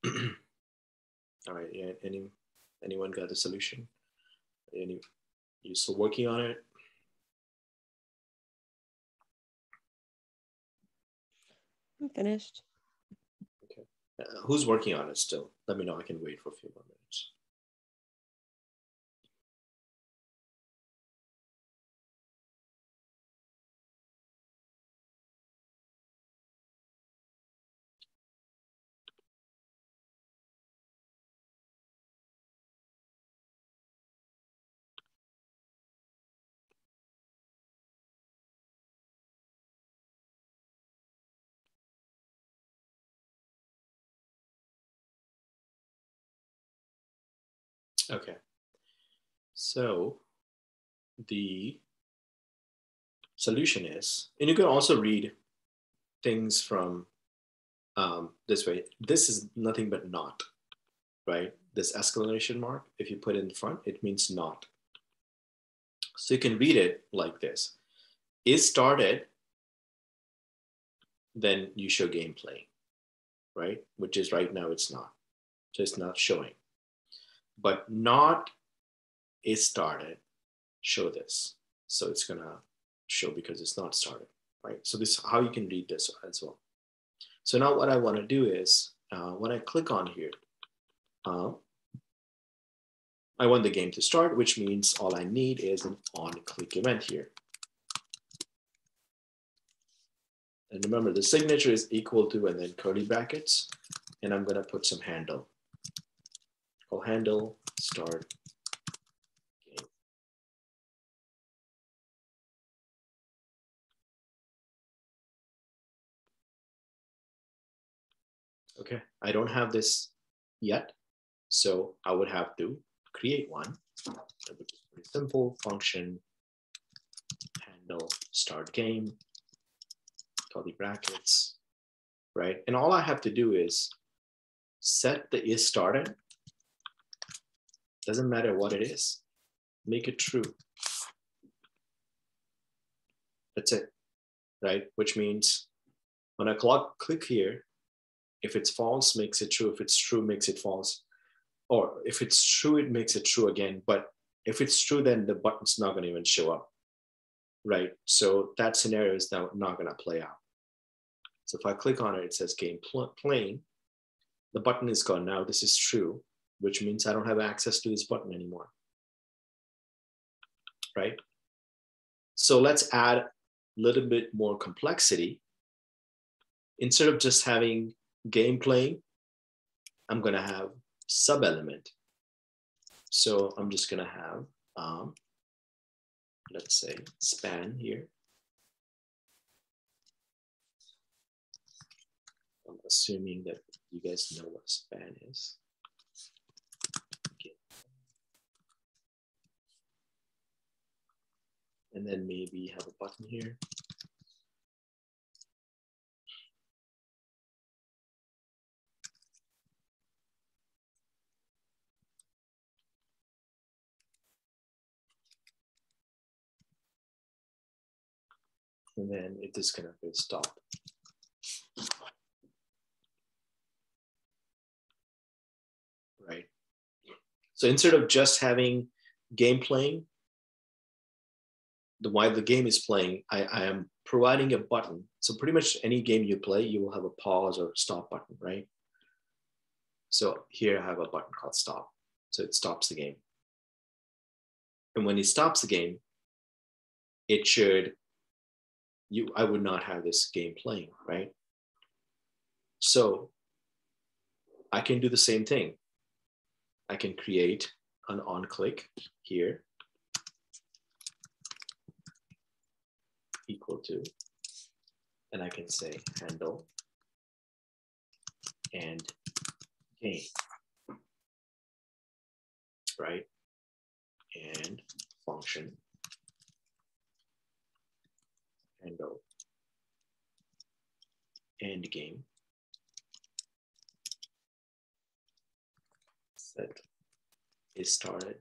All right, yeah, anyone got the solution? You still working on it? I'm finished. Okay. Who's working on it still? Let me know. I can wait for a few more minutes. Okay. So the solution is, and you can also read things from this way. This is nothing but not, right? This exclamation mark, if you put it in front, it means not. So you can read it like this. Is started, then you show gameplay, right? Which is right now it's not. So it's not showing. But not is started, show this. So it's gonna show because it's not started, right? So this is how you can read this as well. So now what I wanna do is, when I click on here, I want the game to start, which means all I need is an on-click event here. And remember, the signature is equal to and then curly brackets, and I'm gonna put some handle. Call handle start game. Okay, I don't have this yet, so I would have to create one. Which is pretty simple. Function handle start game, curly brackets, right? And all I have to do is set the is started. Doesn't matter what it is, make it true. That's it, right? Which means when I click here, if it's false, makes it true. If it's true, makes it false. Or if it's true, it makes it true again. But if it's true, then the button's not going to even show up, right? So that scenario is now not going to play out. So if I click on it, it says game playing. The button is gone now. This is true, which means I don't have access to this button anymore, right? So let's add a little bit more complexity. Instead of just having game playing, I'm going to have sub element. So I'm just going to have, let's say, span here. I'm assuming that you guys know what span is. Okay. And then maybe have a button here. And then it is going to be stop. Right. So instead of just having game playing, while the game is playing, I am providing a button. So pretty much any game you play, you will have a pause or stop button, right? So here I have a button called stop. So it stops the game. And when it stops the game, it should, I would not have this game playing, right? So I can do the same thing. I can create an on click here equal to, and I can say handle and game, right? And function handle and game set is started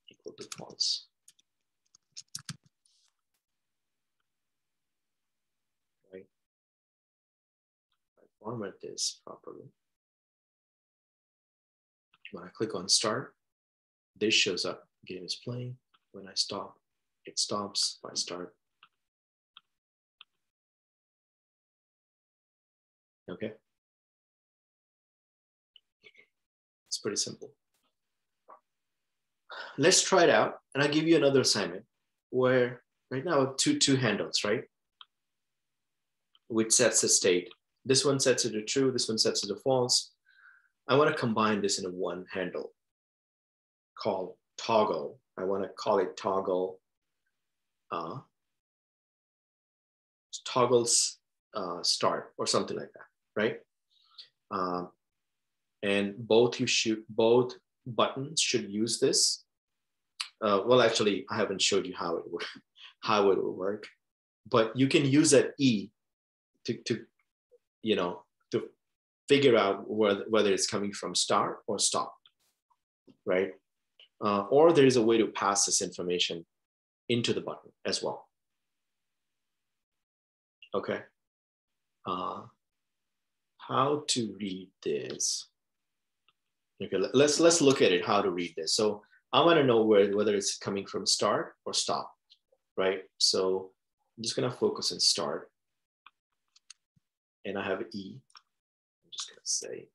equal to false. Right? I format this properly. When I click on start, this shows up, game is playing. When I stop, it stops. If I start, okay. It's pretty simple. Let's try it out, and I'll give you another assignment where right now two handles, right? Which sets the state. This one sets it to true, this one sets it to false. I want to combine this into one handle called toggle. I want to call it toggles start or something like that, right? And both buttons should use this. Well, actually, I haven't showed you how it will work, but you can use that E to figure out whether it's coming from start or stop, right? Or there is a way to pass this information into the button as well. Okay. How to read this? Okay, let's look at it. How to read this? So I want to know whether it's coming from start or stop, right? So I'm just gonna focus on start, and I have E. I'm just gonna say,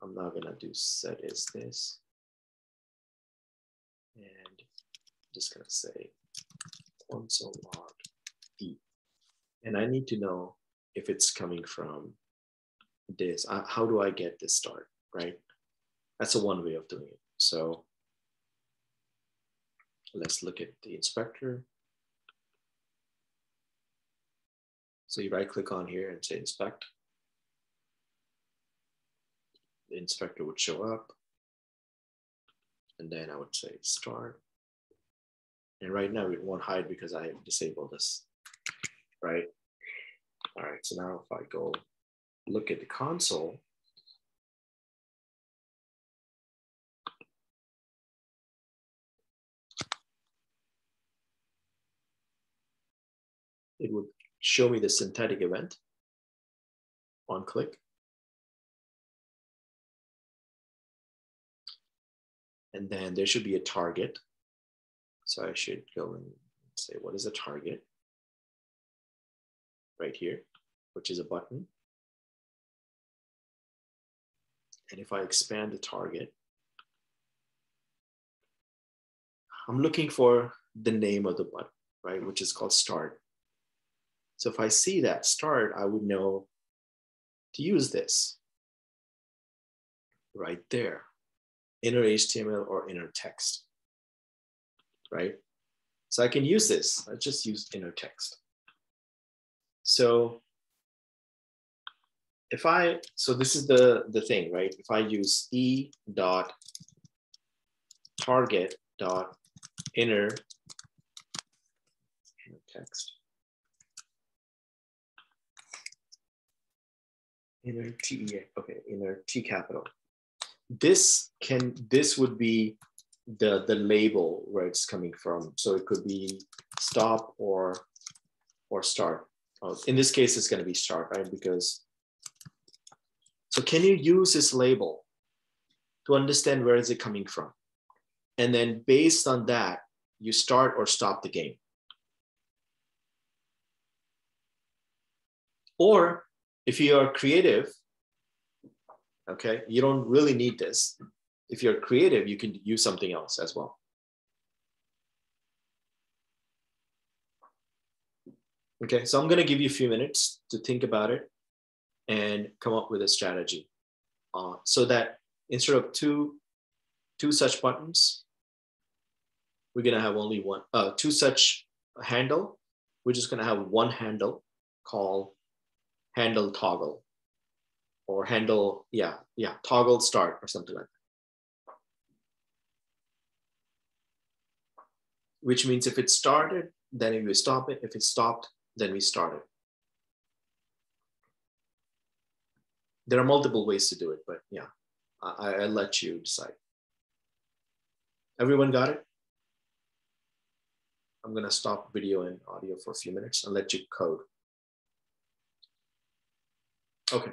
I'm not gonna do set is this, and I'm just gonna say console log E, and I need to know if it's coming from this. How do I get this start, right? That's a one way of doing it. So let's look at the inspector. So you right click on here and say inspect. The inspector would show up. And then I would say start. And right now it won't hide because I have disabled this, right? All right, so now if I go look at the console, it would show me the synthetic event on click. And then there should be a target. So I should go and say, what is a target? Right here, which is a button. And if I expand the target, I'm looking for the name of the button, right? Which is called start. So if I see that start, I would know to use this right there, inner HTML or inner text, right? So I can use this. I just use inner text. So so this is the thing, right? If I use E dot target dot inner text, inner TEA, okay, inner T capital. This would be the label where it's coming from. So it could be stop or start. In this case, it's going to be start, right? Because so can you use this label to understand where is it coming from? And then based on that, you start or stop the game. Or if you are creative, okay, you don't really need this. If you're creative, you can use something else as well. Okay, so I'm going to give you a few minutes to think about it and come up with a strategy so that instead of two such buttons, we're going to have only one, two such handle. We're just going to have one handle called handle toggle or handle, toggle start or something like that. Which means if it started, then we stop it. If it stopped, then we start it. There are multiple ways to do it, but yeah, I'll let you decide. Everyone got it? I'm gonna stop video and audio for a few minutes and let you code. Okay.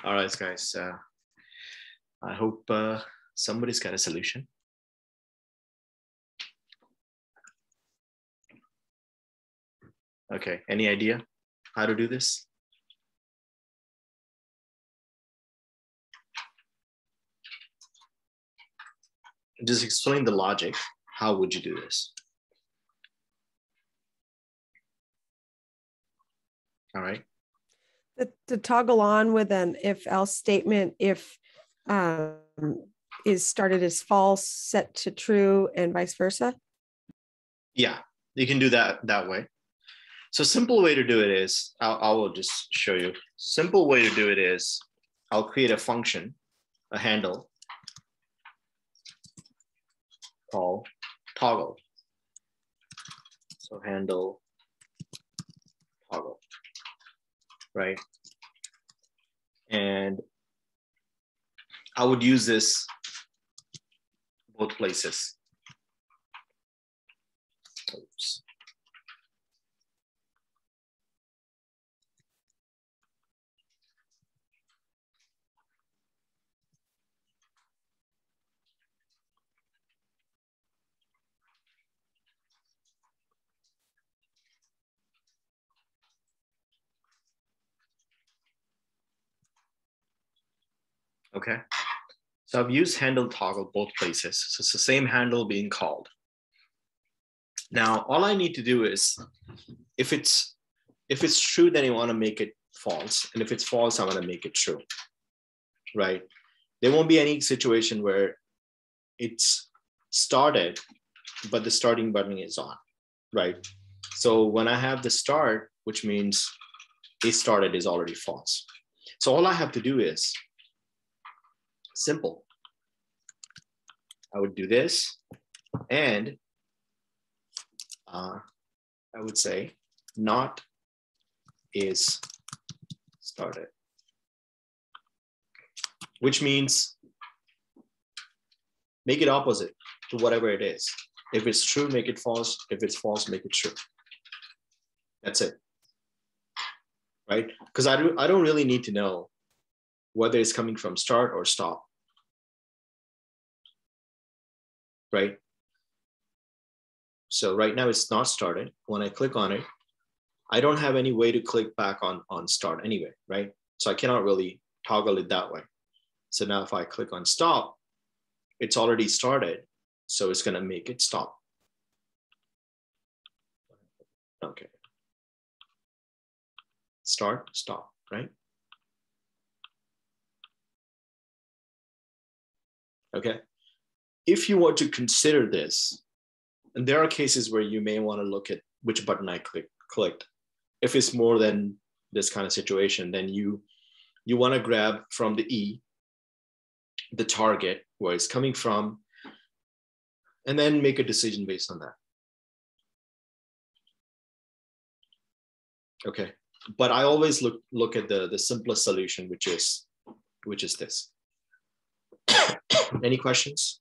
All right, guys. I hope somebody's got a solution. Okay, any idea how to do this? Just explain the logic. How would you do this? All right. To toggle on with an if else statement, if is started as false, set to true, and vice versa. Yeah, you can do that way. So simple way to do it is, I will just show you. Simple way to do it is, I'll create a function, a handle called toggle. So handle toggle, right? And I would use this both places. Oops. Okay, so I've used handle toggle both places. So it's the same handle being called. Now, all I need to do is, if it's true, then you want to make it false. And if it's false, I want to make it true, right? There won't be any situation where it's started, but the starting button is on, right? So when I have the start, which means it started, is already false. So all I have to do is simple. I would do this, and I would say not is started, which means make it opposite to whatever it is. If it's true, make it false. If it's false, make it true. That's it, right? Because I don't really need to know whether it's coming from start or stop, right? So right now it's not started. When I click on it, I don't have any way to click back on start anyway, right? So I cannot really toggle it that way. So now if I click on stop, it's already started. So it's gonna make it stop. Okay. Start, stop, right? Okay. If you want to consider this, and there are cases where you may want to look at which button I clicked. If it's more than this kind of situation, then you want to grab from the E, the target, where it's coming from, and then make a decision based on that. Okay, but I always look at the simplest solution, which is this. Any questions?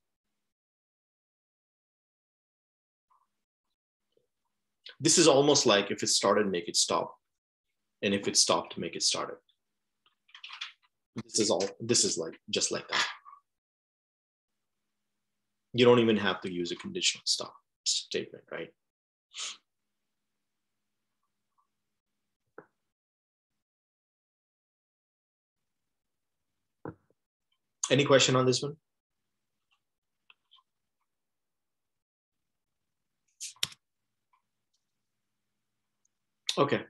This is almost like if it started, make it stop. And if it stopped, make it started. This is like, just like that. You don't even have to use a conditional stop statement, right? Any question on this one? Okay.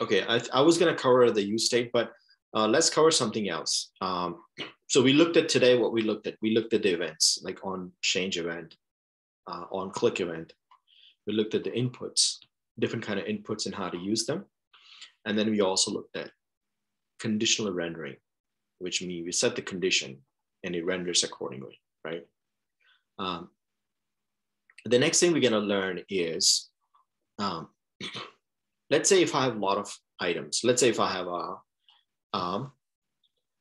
Okay, I was going to cover the use state, but let's cover something else. So we looked at today what we looked at. We looked at the events, like on change event, on click event. We looked at the inputs, different kind of inputs and how to use them. And then we also looked at conditional rendering, which means we set the condition and it renders accordingly, right? The next thing we're going to learn is, let's say if I have a lot of items, let's say if I have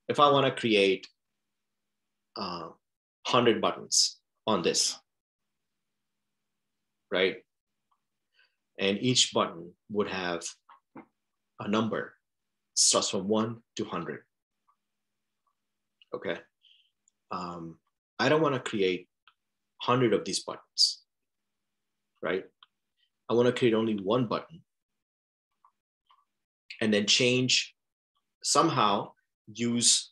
if I want to create 100 buttons on this, right? And each button would have a number. It starts from 1 to 100. Okay. I don't want to create 100 of these buttons, right? I want to create only one button and then change, somehow use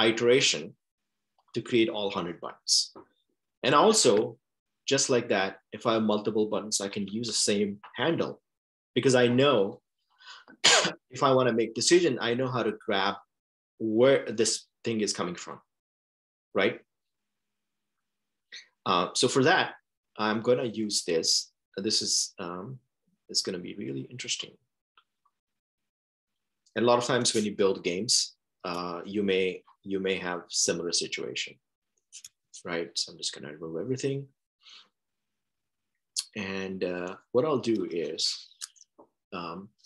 iteration to create all 100 buttons. And also, just like that, if I have multiple buttons, I can use the same handle because I know if I want to make decision, I know how to grab where this thing is coming from, right? So for that, I'm going to use this. This is it's going to be really interesting. And a lot of times when you build games, you may have similar situation, right? So I'm just going to remove everything. And what I'll do is,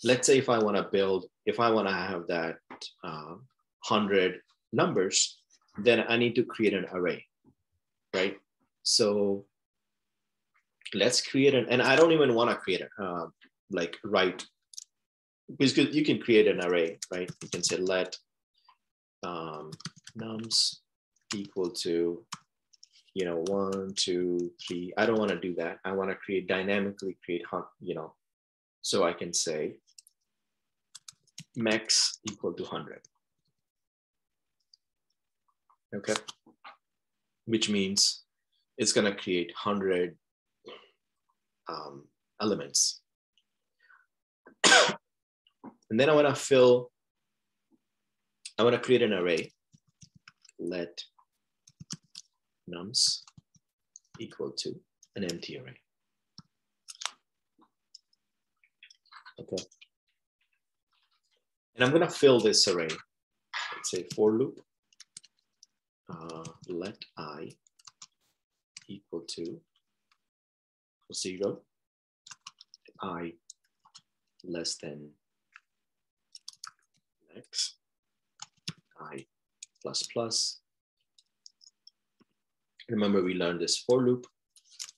let's say if I want to have that 100 numbers, then I need to create an array, right? So let's create and I don't even want to create it, write, because you can create an array, right? You can say let nums equal to, 1, 2, 3. I don't want to do that. I want to dynamically create, so I can say max equal to 100. Okay. Which means it's going to create 100 elements. And then I want to create an array. Let nums equal to an empty array. Okay. And I'm going to fill this array. Let's say for loop. Let I equal to 0, I less than x, I plus plus. Remember, we learned this for loop,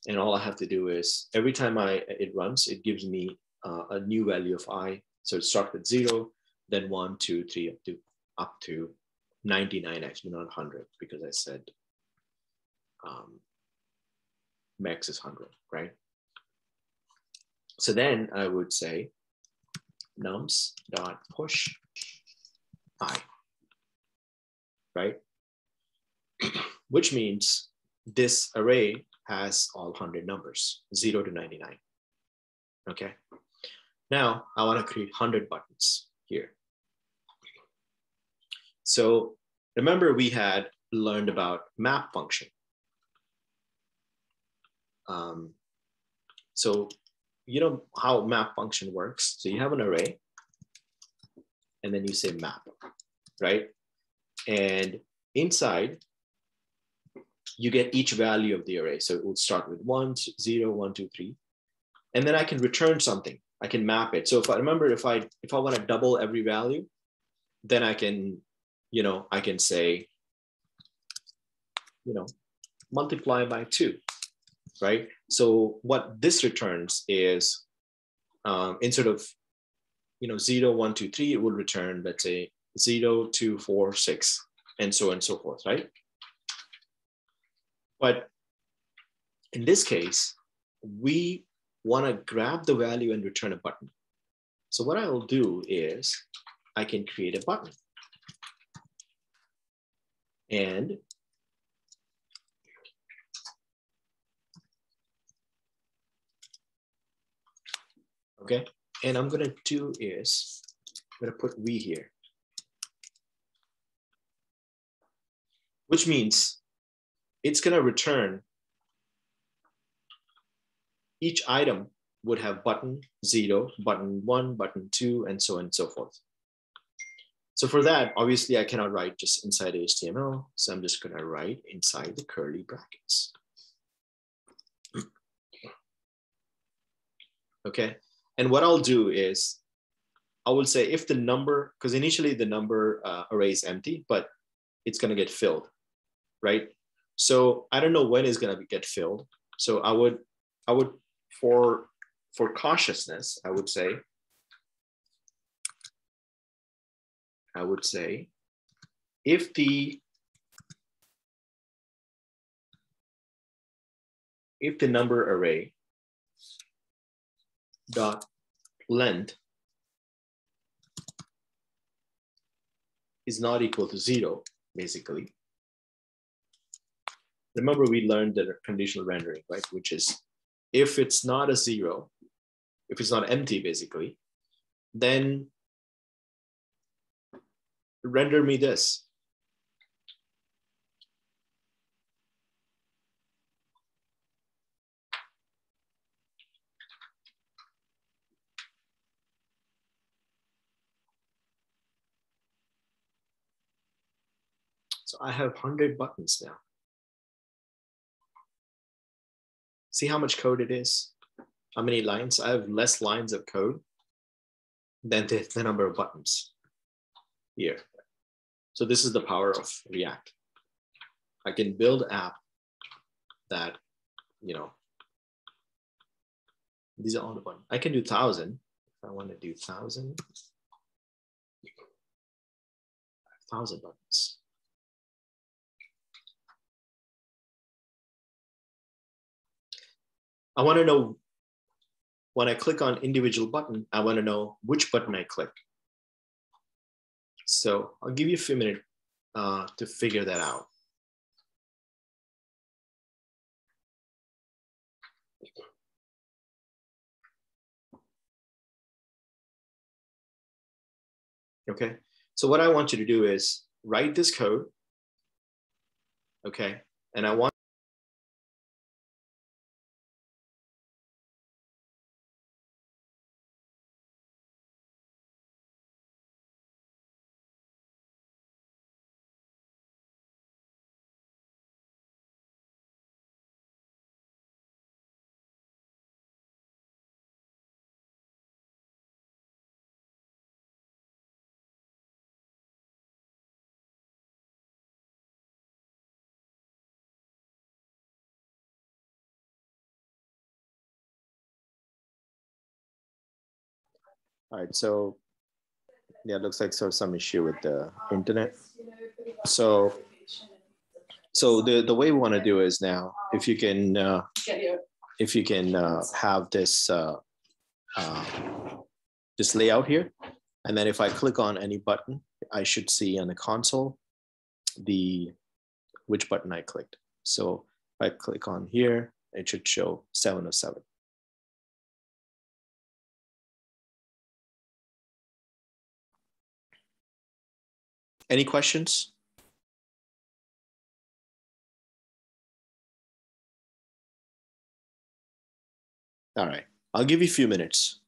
and all I have to do is every time it runs, it gives me a new value of I. So it starts with 0, then 1, 2, 3, up to 99, actually not 100, because I said max is 100, right? So then I would say nums dot push I, right? Which means this array has all 100 numbers, 0 to 99. Okay. Now I want to create 100 buttons here. So remember, we had learned about map function. So you know how map function works. So you have an array and then you say map, right? And inside you get each value of the array. So it will start with 1, 0, 1, 2, 3. And then I can return something. I can map it. So if I remember, if I want to double every value, then I can, I can say, multiply by 2, right? So what this returns is instead of, 0, 1, 2, 3, it will return, let's say 0, 2, 4, 6, and so on and so forth, right? But in this case, we want to grab the value and return a button. So what I will do is I can create a button. And okay, and I'm gonna do is I'm gonna put V here, which means it's gonna return each item would have button 0, button 1, button 2, and so on and so forth. So for that, obviously I cannot write just inside HTML. So I'm just gonna write inside the curly brackets. Okay, and what I'll do is I will say if the number, because initially the number array is empty, but it's gonna get filled, right? So I don't know when it's gonna get filled. So I would for cautiousness, I would say I would say if the number array dot length is not equal to 0, basically. Remember, we learned the conditional rendering, right? Which is if it's not a 0, if it's not empty, basically, then render me this. So I have 100 buttons now. See how much code it is? How many lines? I have less lines of code than the number of buttons here. So this is the power of React. I can build an app that, these are all the buttons. I can do 1,000. If I want to do 1,000, 1,000 buttons. I want to know when I click on individual button, I want to know which button I click. So I'll give you a few minutes to figure that out. Okay, so what I want you to do is write this code, okay? And I want all right, so yeah, it looks like some issue with the internet. So the way we want to do is now, if you can have this this layout here, and then if I click on any button, I should see on the console which button I clicked. So if I click on here, it should show 707. Any questions? All right, I'll give you a few minutes.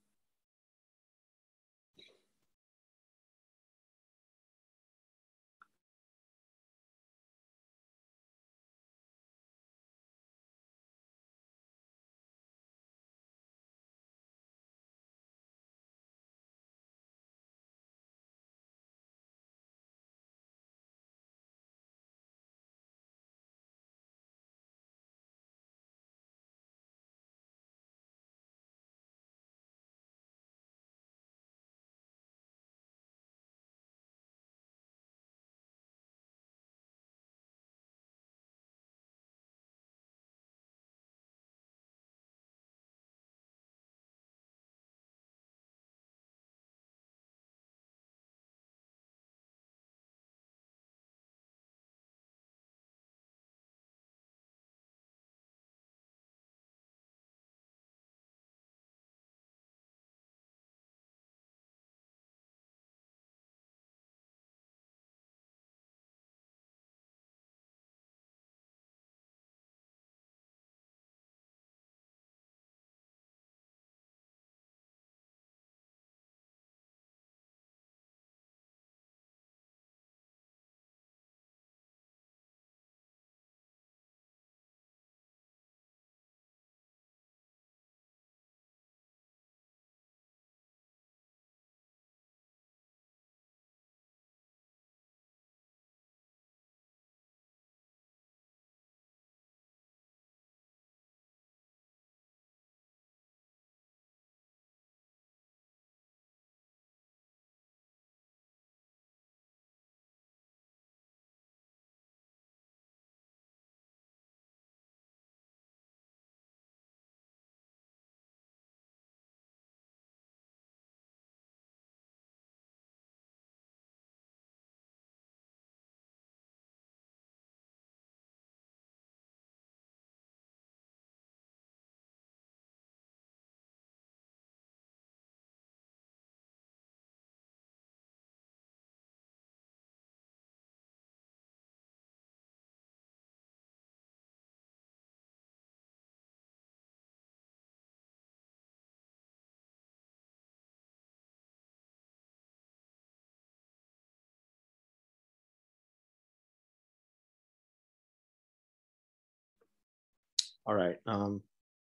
All right.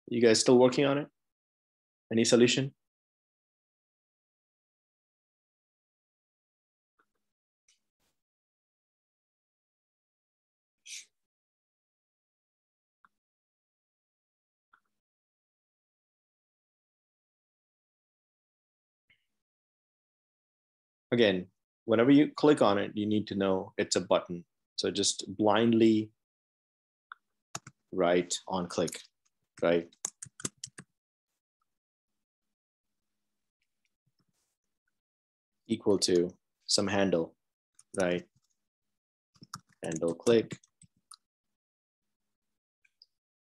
You guys still working on it? Any solution? Again, whenever you click on it, you need to know it's a button. So just blindly write on click, right? Equal to some handle, right? Handle click.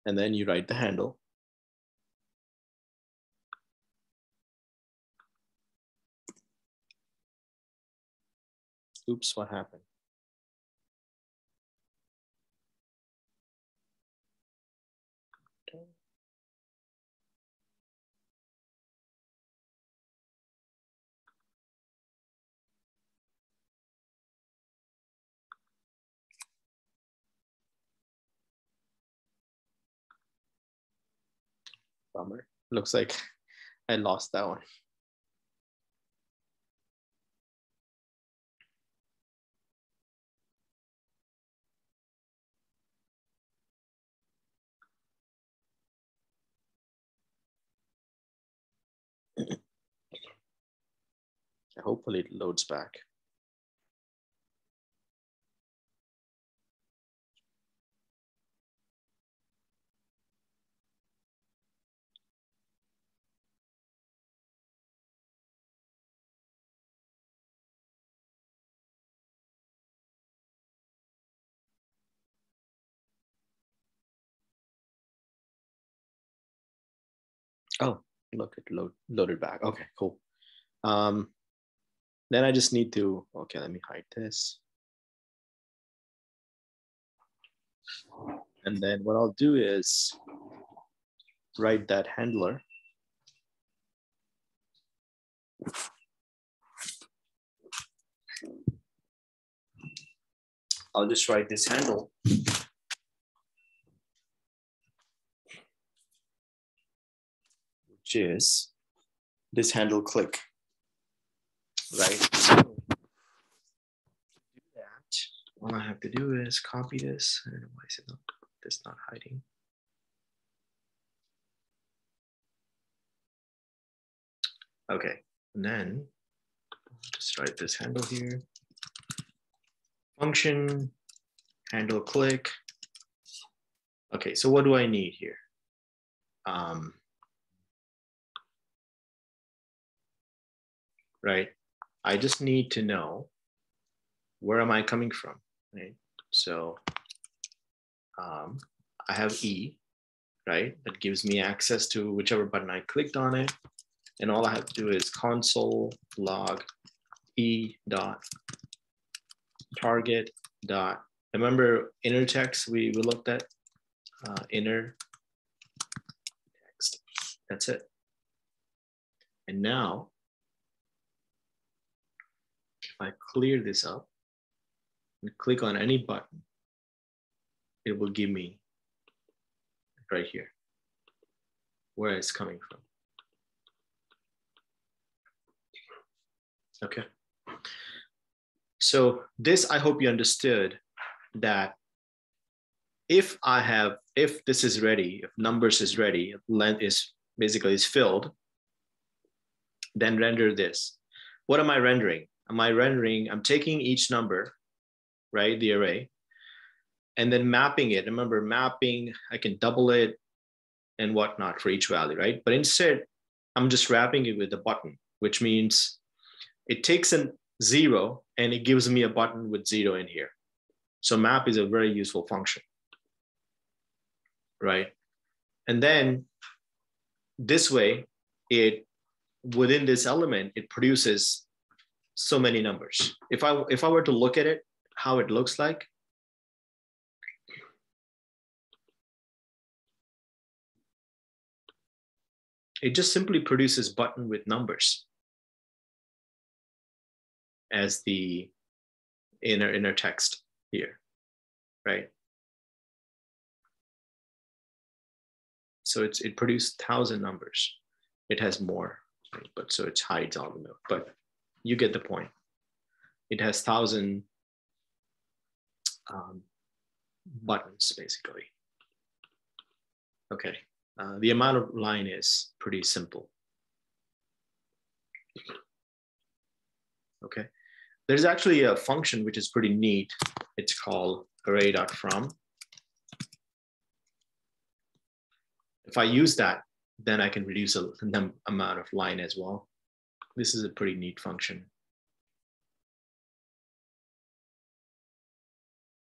And then you write the handle. Oops, what happened? Bummer. Looks like I lost that one. Hopefully it loads back. Oh, look, it loaded back. Okay, cool. Then I just need to, okay, let me hide this. And then what I'll do is write that handler. I'll just write this handle. Which is this handle click, right? So to do that, all I have to do is copy this. I don't know why is it not, this not hiding. Okay, and then just write this handle here. Function, handle click. Okay, so what do I need here? Right, I just need to know where am I coming from, right? So I have E, right? That gives me access to whichever button I clicked on it. And all I have to do is console log E dot target dot, remember inner text we looked at, inner text, that's it. And now, if I clear this up and click on any button, it will give me right here where it's coming from. Okay. So this, I hope you understood that if this is ready, if numbers is ready, if length is basically is filled, then render this. What am I rendering? I'm taking each number, right, the array, and then mapping it. Remember, mapping, I can double it and whatnot for each value, right? But instead, I'm just wrapping it with a button, which means it takes a 0 and it gives me a button with 0 in here. So map is a very useful function, right? And then this way, within this element, it produces so many numbers. If I were to look at it, how it looks like, it just simply produces button with numbers as the inner text here, right? So it produced 1,000 numbers. It has more, right? But so it hides all the node, but you get the point. It has 1,000 buttons basically. Okay, the amount of line is pretty simple. Okay, there's actually a function which is pretty neat. It's called array.from. If I use that, then I can reduce the amount of line as well. This is a pretty neat function.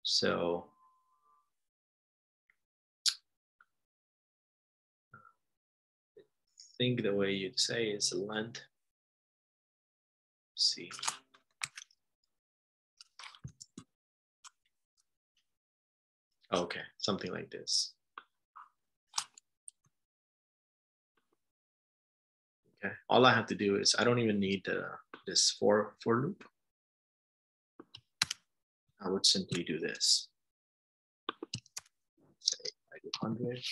So I think the way you'd say is length. Let's see. Okay, something like this. Okay, all I have to do is I don't even need this for loop. I would simply do this. Say I do 100.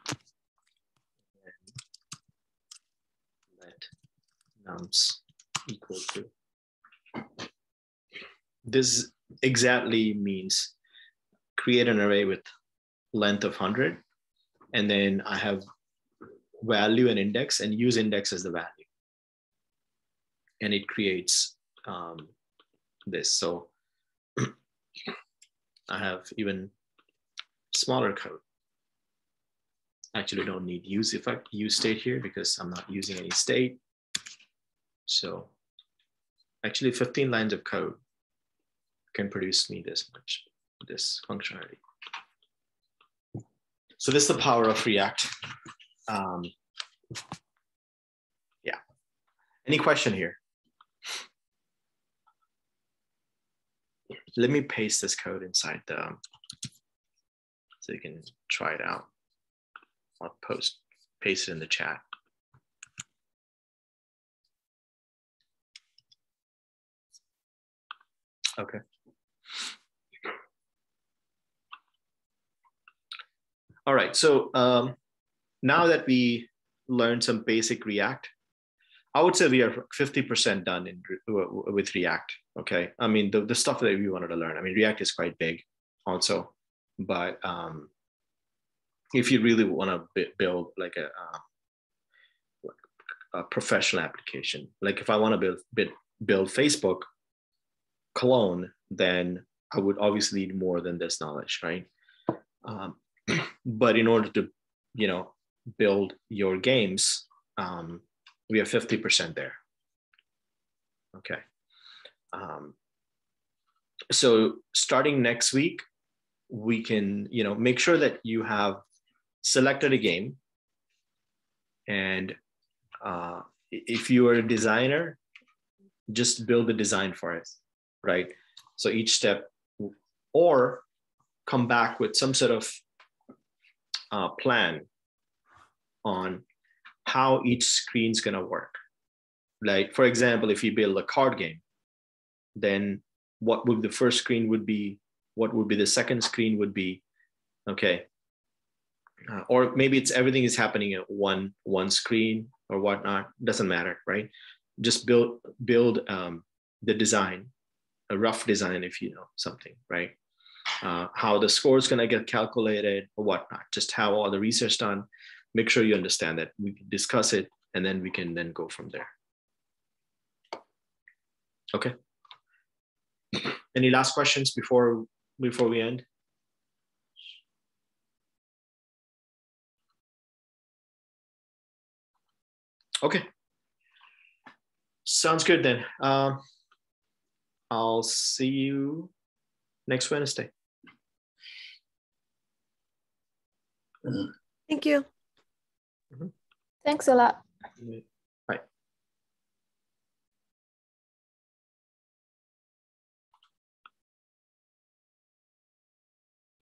And let nums equal to. This exactly means create an array with length of 100, and then I have value and index, and use index as the value. And it creates this. So I have even smaller code. Actually, don't need use state here because I'm not using any state. So actually 15 lines of code can produce me this much, this functionality. So this is the power of React. Yeah. Any question here? Let me paste this code inside the, so you can try it out. I'll paste it in the chat. Okay. All right, so now that we learned some basic React, I would say we are 50% done with React, okay? I mean, the stuff that we wanted to learn. I mean, React is quite big also, but if you really want to build like a professional application, like if I want to build Facebook clone, then I would obviously need more than this knowledge, right? But in order to, build your games, we are 50% there. Okay. So starting next week, we can, make sure that you have selected a game. And if you are a designer, just build the design for it, right? So each step, or come back with some sort of plan on how each screen's gonna work. Like, for example, if you build a card game, then what would the first screen would be, what would be the second screen would be, okay? Or maybe it's everything is happening at one screen or whatnot, doesn't matter, right? Just build the design, a rough design if you know something, right? How the score is gonna get calculated or whatnot, just have all the research done, make sure you understand that, we can discuss it, and then we can then go from there. Okay. Any last questions before we end? Okay. Sounds good then. I'll see you next Wednesday. Thank you. Thanks a lot.